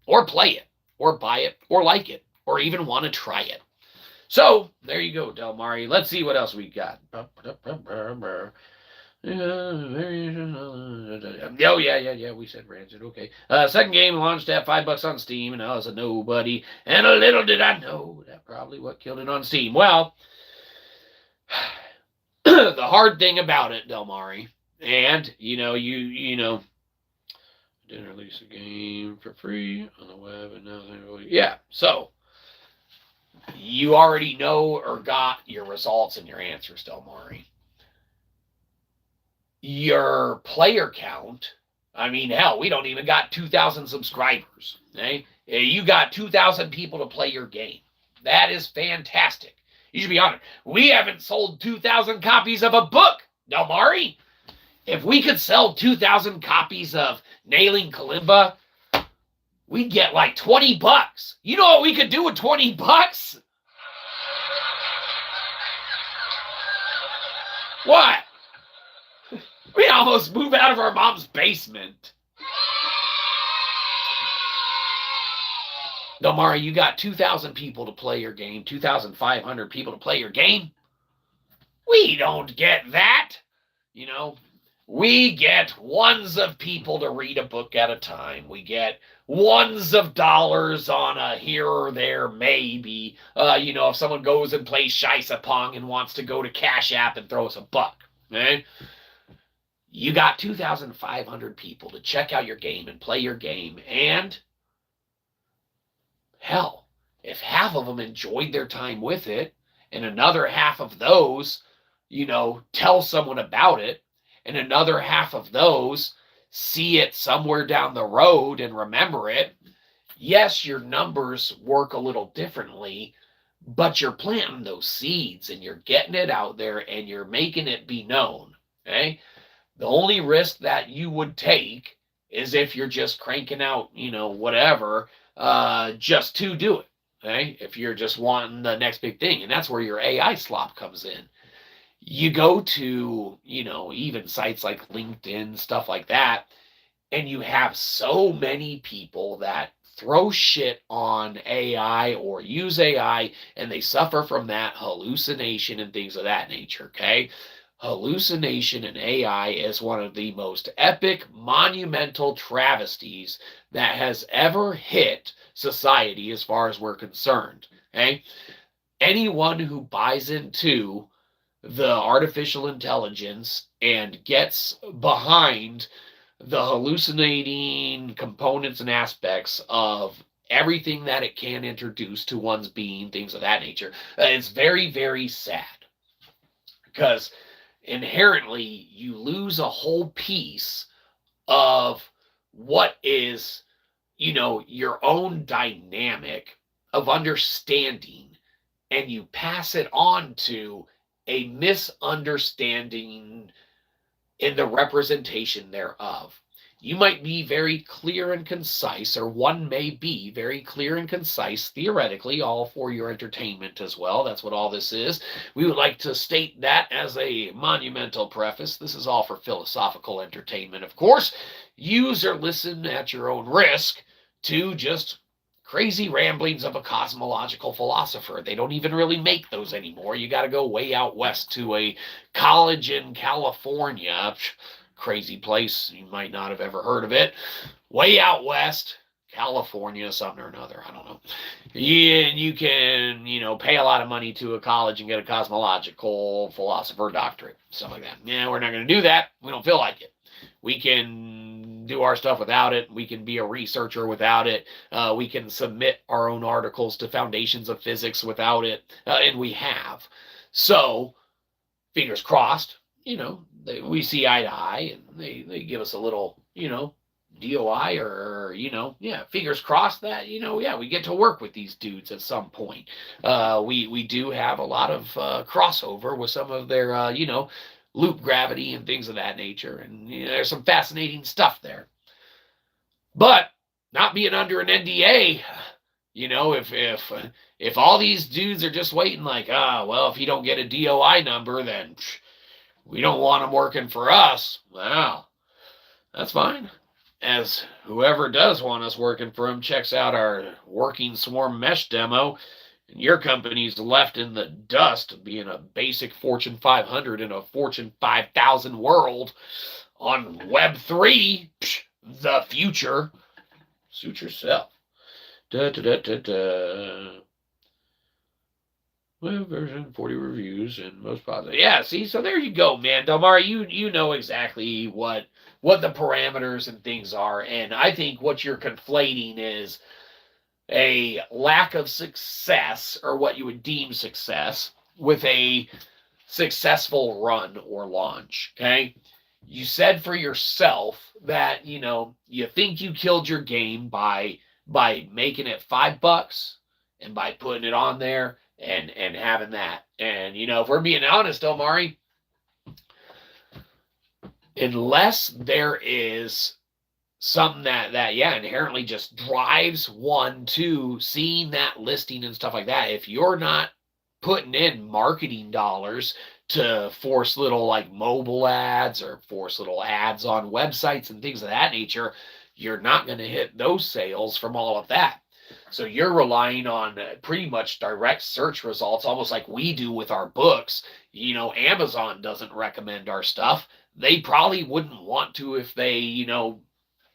or play it, or buy it, or like it, or even want to try it. So, there you go, Del Mari. Let's see what else we got. Oh, yeah, we said Rancid. Okay. Second game launched at $5 on Steam, and I was a nobody. And a little did I know that probably what killed it on Steam. Well, the hard thing about it, Del Mari, and, you didn't release a game for free on the web, and now yeah, so You already know or got your results and your answers, Delmari. Your player count, I mean, hell, we don't even got 2,000 subscribers. Okay? You got 2,000 people to play your game. That is fantastic. You should be honored. We haven't sold 2,000 copies of a book, Delmari. If we could sell 2,000 copies of Nailing Kalimba, we'd get like $20. You know what we could do with $20? What? We almost move out of our mom's basement. Delmari, you got 2,000 people to play your game, 2,500 people to play your game. We don't get that. You know, we get ones of people to read a book at a time. We get ones of dollars on a here or there, maybe. If someone goes and plays Shyzalosophy and wants to go to Cashapp and throw us a buck. Okay? You got 2,500 people to check out your game and play your game, and hell, if half of them enjoyed their time with it, and another half of those, tell someone about it, and another half of those see it somewhere down the road and remember it, yes, your numbers work a little differently, but you're planting those seeds and you're getting it out there and you're making it be known. Okay? The only risk that you would take is if you're just cranking out, whatever, just to do it. Okay? If you're just wanting the next big thing. And that's where your AI slop comes in. You go to, even sites like LinkedIn, stuff like that, and you have so many people that throw shit on AI or use AI, and they suffer from that hallucination and things of that nature, okay? Hallucination in AI is one of the most epic, monumental travesties that has ever hit society as far as we're concerned, okay? Anyone who buys into the artificial intelligence and gets behind the hallucinating components and aspects of everything that it can introduce to one's being, things of that nature, it's very, very sad. Because inherently, you lose a whole piece of what is, your own dynamic of understanding, and you pass it on to a misunderstanding in the representation thereof. You might be very clear and concise, or one may be very clear and concise, theoretically, all for your entertainment as well. That's what all this is. We would like to state that as a monumental preface. This is all for philosophical entertainment, of course. Use or listen at your own risk to just crazy ramblings of a cosmological philosopher. They don't even really make those anymore. You got to go way out west to a college in California. Crazy place. You might not have ever heard of it. Way out west, California, something or another. I don't know. And you can, pay a lot of money to a college and get a cosmological philosopher doctorate. Stuff like that. Yeah, we're not going to do that. We don't feel like it. We can do our stuff without it. We can be a researcher without it. We can submit our own articles to foundations of physics without it. And we have. So, fingers crossed, we see eye to eye, and they give us a little, DOI or, fingers crossed that, we get to work with these dudes at some point. We do have a lot of crossover with some of their, loop gravity and things of that nature. And there's some fascinating stuff there. But not being under an N.D.A., if all these dudes are just waiting like, if you don't get a DOI number, then we don't want them working for us. Well, that's fine. As whoever does want us working for them checks out our working swarm mesh demo, and your company's left in the dust being a basic Fortune 500 in a Fortune 5000 world on Web3, the future, suit yourself. Web version 40 reviews and most positive. Yeah, see, so there you go, man. Delmari, you know exactly what the parameters and things are, and I think what you're conflating is a lack of success, or what you would deem success, with a successful run or launch. Okay. You said for yourself that, you think you killed your game by making it $5 and by putting it on there and having that. And, if we're being honest, Omari, unless there is something that inherently just drives one to seeing that listing and stuff like that, if you're not putting in marketing dollars to force little like mobile ads or force little ads on websites and things of that nature, you're not going to hit those sales from all of that. So you're relying on pretty much direct search results, almost like we do with our books. Amazon doesn't recommend our stuff. They probably wouldn't want to if they,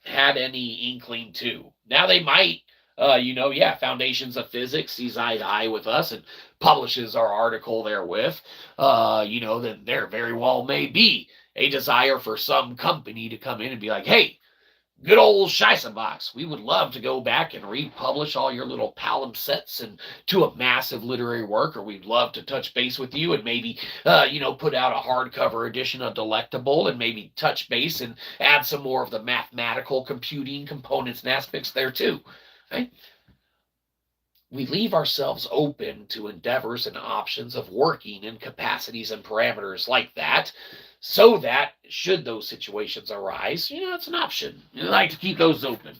had any inkling to. Now they might, Foundations of Physics sees eye to eye with us and publishes our article therewith. Then there very well may be a desire for some company to come in and be like, hey, good old Shyzalosophy, we would love to go back and republish all your little palimpsests into a massive literary work, or we'd love to touch base with you and maybe, put out a hardcover edition of Delectable and maybe touch base and add some more of the mathematical computing components and aspects there too. Right? We leave ourselves open to endeavors and options of working in capacities and parameters like that, so that should those situations arise, it's an option. You like to keep those open.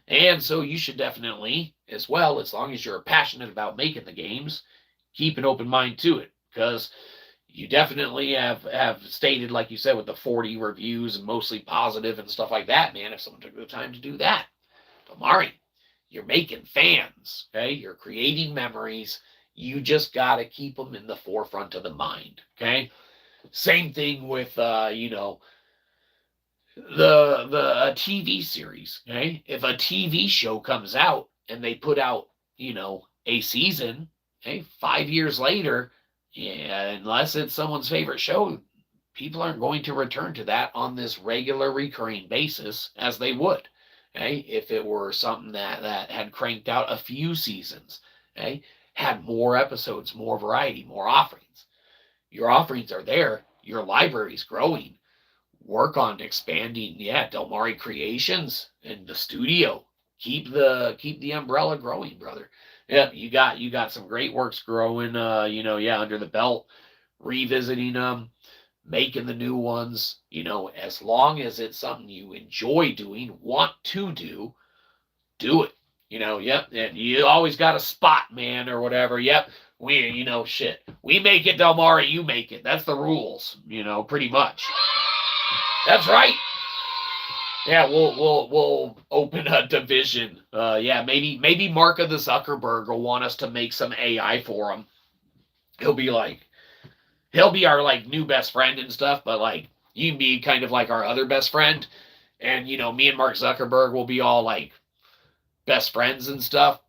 And so you should definitely, as well, as long as you're passionate about making the games, keep an open mind to it, because you definitely have stated, like you said, with the 40 reviews and mostly positive and stuff like that, man, if someone took the time to do that. Omari, you're making fans, okay? You're creating memories. You just got to keep them in the forefront of the mind, okay? Same thing with, the TV series, okay? If a TV show comes out and they put out, a season, okay, 5 years later, unless it's someone's favorite show, people aren't going to return to that on this regular recurring basis as they would. Okay, if it were something that had cranked out a few seasons, okay, had more episodes, more variety, more offerings. Your offerings are there. Your library's growing. Work on expanding, Delmari Creations and the studio. Keep the umbrella growing, brother. Yeah, you got some great works growing, under the belt, revisiting them, making the new ones, as long as it's something you enjoy doing, want to do it. And you always got a spot, man, or whatever. Yep, we make it, Delmari, you make it. That's the rules, pretty much. That's right. Yeah, we'll open a division. Maybe Mark of the Zuckerberg will want us to make some AI for him. He'll be our like new best friend and stuff, but like you can be kind of like our other best friend, and me and Mark Zuckerberg will be all like best friends and stuff.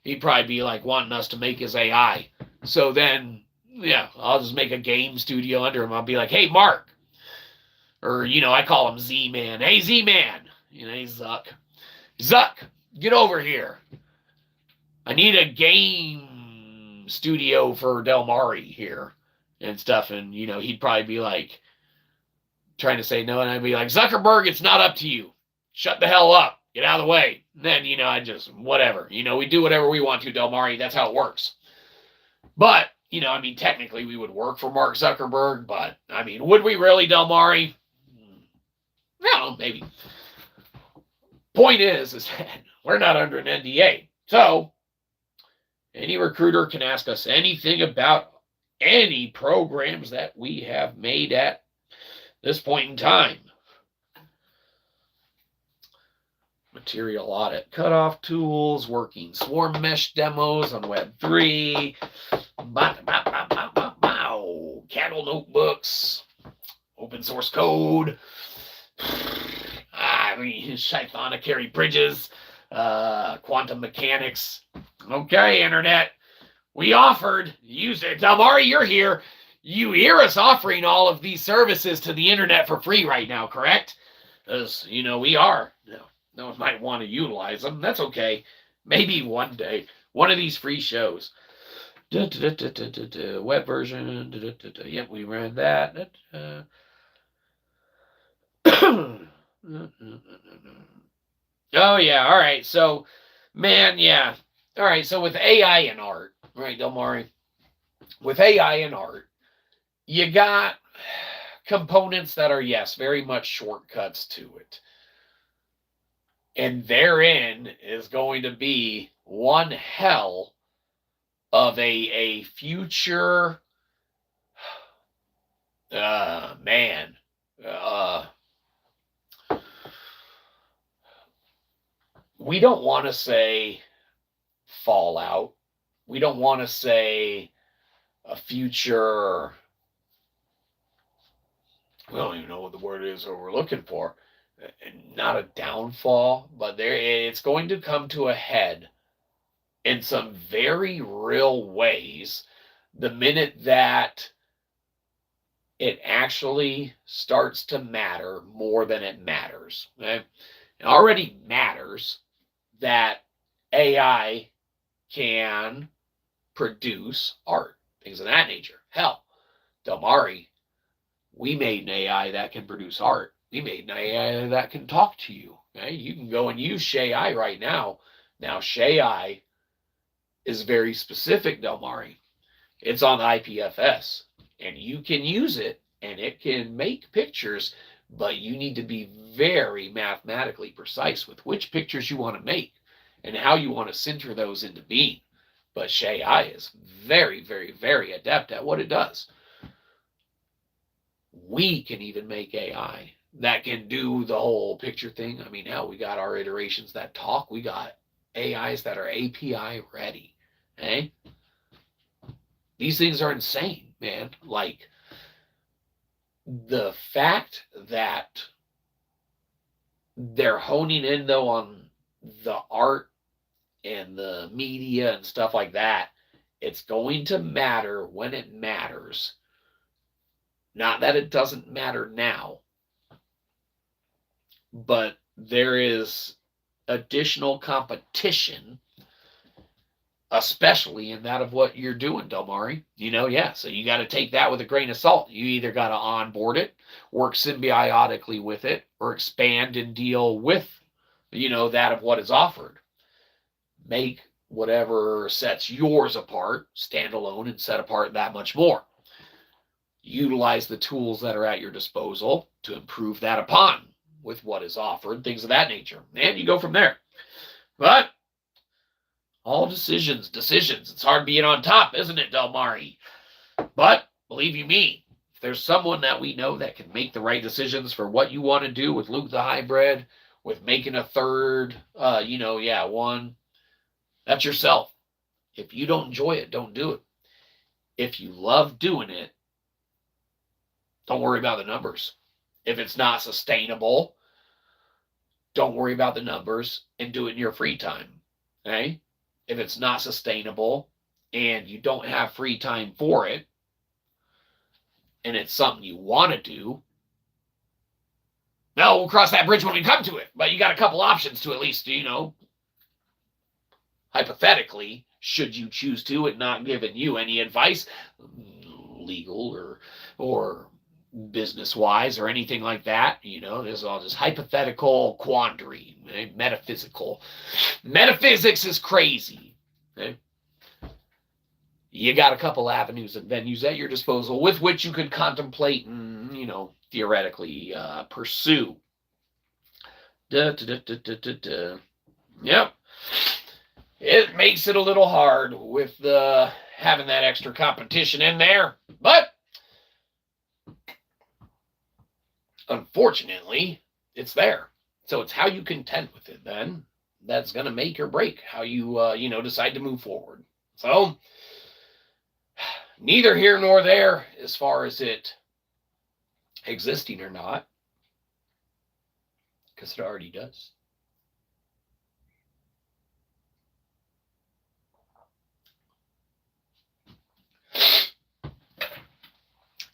He'd probably be like wanting us to make his AI. So then, I'll just make a game studio under him. I'll be like, hey, Mark. Or, I call him Z-Man. Hey, Z-Man. Hey, Zuck. Zuck, get over here. I need a game studio for Delmari here and stuff. And, he'd probably be like, trying to say no. And I'd be like, Zuckerberg, it's not up to you. Shut the hell up. Get out of the way. And then, I just, whatever. We do whatever we want to, Delmari. That's how it works. But, technically we would work for Mark Zuckerberg. But, would we really, Delmari? No, maybe. Point is that we're not under an NDA. So, any recruiter can ask us anything about any programs that we have made at this point in time. Material audit cutoff tools, working swarm mesh demos on Web3, Kaggle notebooks, open source code, Chthonic bridges, quantum mechanics. Okay, internet. We offered, use it. Delmari, you're here. You hear us offering all of these services to the internet for free right now, correct? Because, we are. No one might want to utilize them. That's okay. Maybe one day, one of these free shows. Web version. Yep, we read that. Oh yeah, all right. So, man, yeah. All right, so with AI and art, right, Delmari? With AI and art, you got components that are, yes, very much shortcuts to it. And therein is going to be one hell of a future, man, we don't want to say fallout. We don't want to say a future, we don't even know what the word is that we're looking for. Not a downfall, but it's going to come to a head in some very real ways the minute that it actually starts to matter more than it matters. Okay? It already matters that AI can produce art, things of that nature. Hell, Delmari, we made an AI that can produce art. We made an AI that can talk to you. Okay? You can go and use Shay right now. Now, Shay is very specific, Delmari. It's on the IPFS, and you can use it, and it can make pictures, but you need to be very mathematically precise with which pictures you want to make and how you want to center those into being. But Shay is very, very, very adept at what it does. We can even make AI that can do the whole picture thing. I mean, hell, we got our iterations that talk. We got AIs that are API ready. Okay? These things are insane, man. Like, the fact that they're honing in, though, on the art and the media and stuff like that, it's going to matter when it matters. Not that it doesn't matter now, but there is additional competition, especially in that of what you're doing, Delmari. Yeah, so you got to take that with a grain of salt. You either got to onboard it, work symbiotically with it, or expand and deal with, that of what is offered. Make whatever sets yours apart, stand alone, and set apart that much more. Utilize the tools that are at your disposal to improve that upon with what is offered, things of that nature. And you go from there. But all decisions. It's hard being on top, isn't it, Delmari? But believe you me, if there's someone that we know that can make the right decisions for what you want to do with Luke the Hybrid, with making a third, one, that's yourself. If you don't enjoy it, don't do it. If you love doing it, don't worry about the numbers. If it's not sustainable, don't worry about the numbers and do it in your free time. Okay? If it's not sustainable and you don't have free time for it, and it's something you want to do, no, we'll cross that bridge when we come to it. But you got a couple options to at least, hypothetically, should you choose to, and not giving you any advice, legal or business-wise or anything like that. This is all just hypothetical quandary, metaphysical. Metaphysics is crazy. Okay? You got a couple avenues and venues at your disposal with which you could contemplate and, theoretically pursue. Yep. It makes it a little hard with having that extra competition in there, but unfortunately, it's there. So it's how you contend with it then that's going to make or break how you, decide to move forward. So neither here nor there as far as it existing or not, because it already does.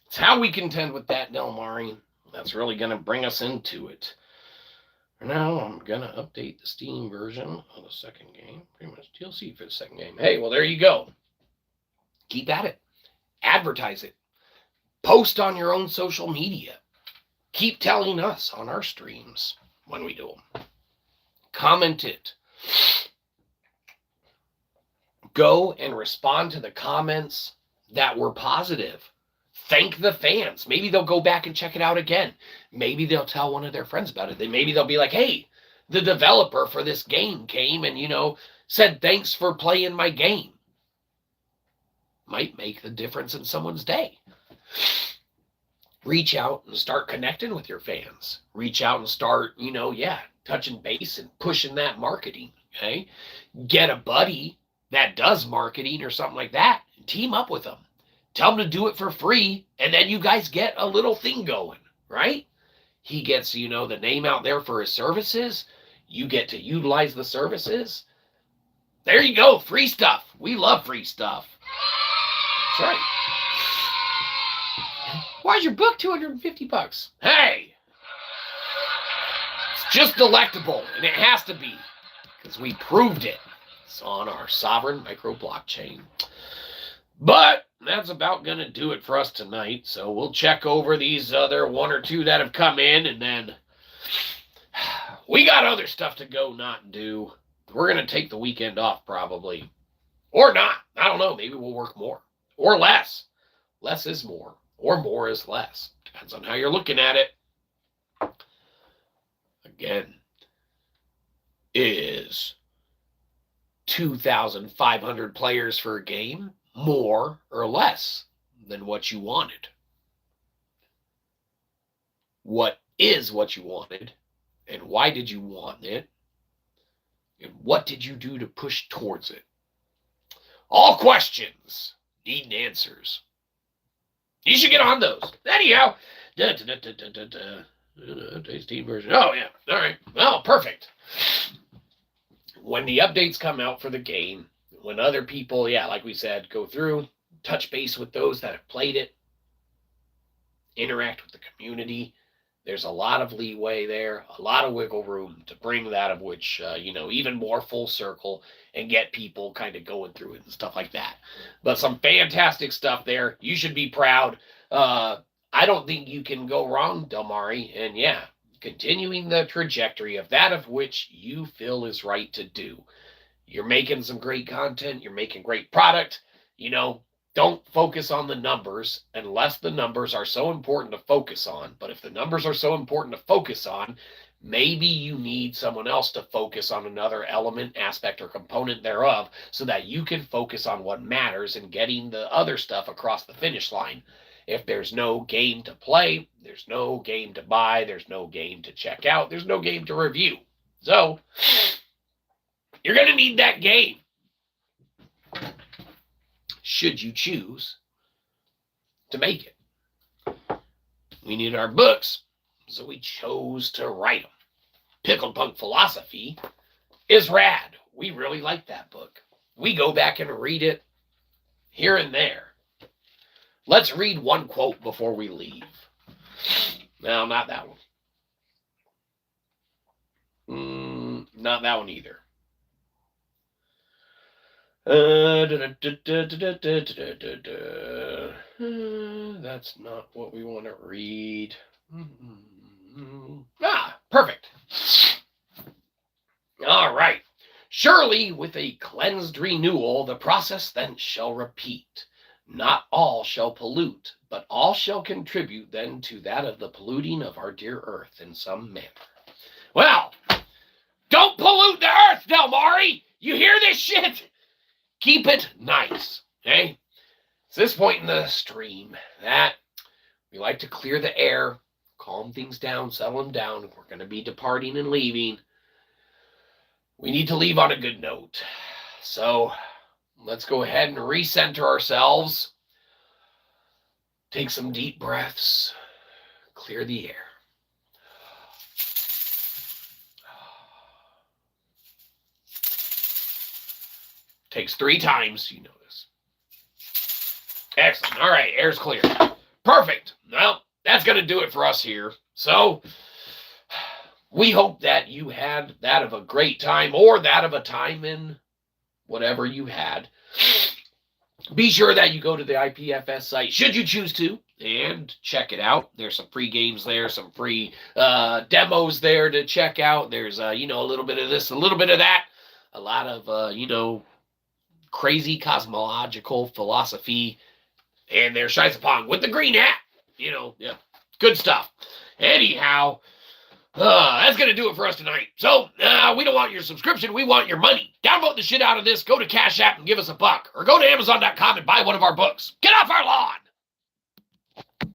It's how we contend with that, Delmari. That's really going to bring us into it. For now, I'm going to update the Steam version of the second game. Pretty much DLC for the second game. Hey, well, there you go. Keep at it. Advertise it. Post on your own social media. Keep telling us on our streams when we do them. Comment it. Go and respond to the comments that were positive. Thank the fans. Maybe they'll go back and check it out again. Maybe they'll tell one of their friends about it. Maybe they'll be like, hey, the developer for this game came and, said thanks for playing my game. Might make the difference in someone's day. Reach out and start connecting with your fans. Reach out and start, touching base and pushing that marketing, okay? Get a buddy that does marketing or something like that. Team up with them. Tell him to do it for free, and then you guys get a little thing going, right? He gets, the name out there for his services. You get to utilize the services. There you go, free stuff. We love free stuff. That's right. Why is your book $250? Hey! It's just delectable, and it has to be, because we proved it. It's on our sovereign micro blockchain. But that's about going to do it for us tonight. So we'll check over these other one or two that have come in, and then we got other stuff to go not do. We're going to take the weekend off probably. Or not. I don't know. Maybe we'll work more. Or less. Less is more. Or more is less. Depends on how you're looking at it. Again, is 2,500 players for a game more or less than what you wanted? What is what you wanted, and why did you want it, and what did you do to push towards it? All questions need answers. You should get on those. Anyhow, Steam version. Oh, yeah. All right. Well, perfect. When the updates come out for the game, when other people, like we said, go through, touch base with those that have played it, interact with the community, there's a lot of leeway there, a lot of wiggle room to bring that of which, even more full circle and get people kind of going through it and stuff like that. But some fantastic stuff there. You should be proud. I don't think you can go wrong, Delmari. And continuing the trajectory of that of which you feel is right to do. You're making some great content. You're making great product. Don't focus on the numbers unless the numbers are so important to focus on. But if the numbers are so important to focus on, maybe you need someone else to focus on another element, aspect, or component thereof so that you can focus on what matters and getting the other stuff across the finish line. If there's no game to play, there's no game to buy, there's no game to check out, there's no game to review. So, you're going to need that game. Should you choose to make it. We needed our books, so we chose to write them. Pickled Punk Philosophy is rad. We really like that book. We go back and read it here and there. Let's read one quote before we leave. No, not that one. Not that one either. That's not what we want to read. Perfect. All right. Surely with a cleansed renewal, the process then shall repeat. Not all shall pollute, but all shall contribute then to that of the polluting of our dear earth in some manner. Well, don't pollute the earth, Delmari. You hear this shit? Keep it nice, okay? It's this point in the stream that we like to clear the air, calm things down, settle them down. If we're going to be departing and leaving, we need to leave on a good note. So let's go ahead and recenter ourselves. Take some deep breaths. Clear the air. Takes 3 times, you know this. Excellent. All right, air's clear. Perfect. Well, that's going to do it for us here. So, We hope that you had that of a great time or that of a time in whatever you had. Be sure that you go to the IPFS site, should you choose to, and check it out. There's some free games there, some free demos there to check out. There's, a little bit of this, a little bit of that, a lot of, crazy cosmological philosophy. And there's Shyzalophy with the green hat. Yeah, good stuff. Anyhow, that's going to do it for us tonight. So, we don't want your subscription. We want your money. Downvote the shit out of this. Go to Cashapp and give us $1. Or go to Amazon.com and buy one of our books. Get off our lawn!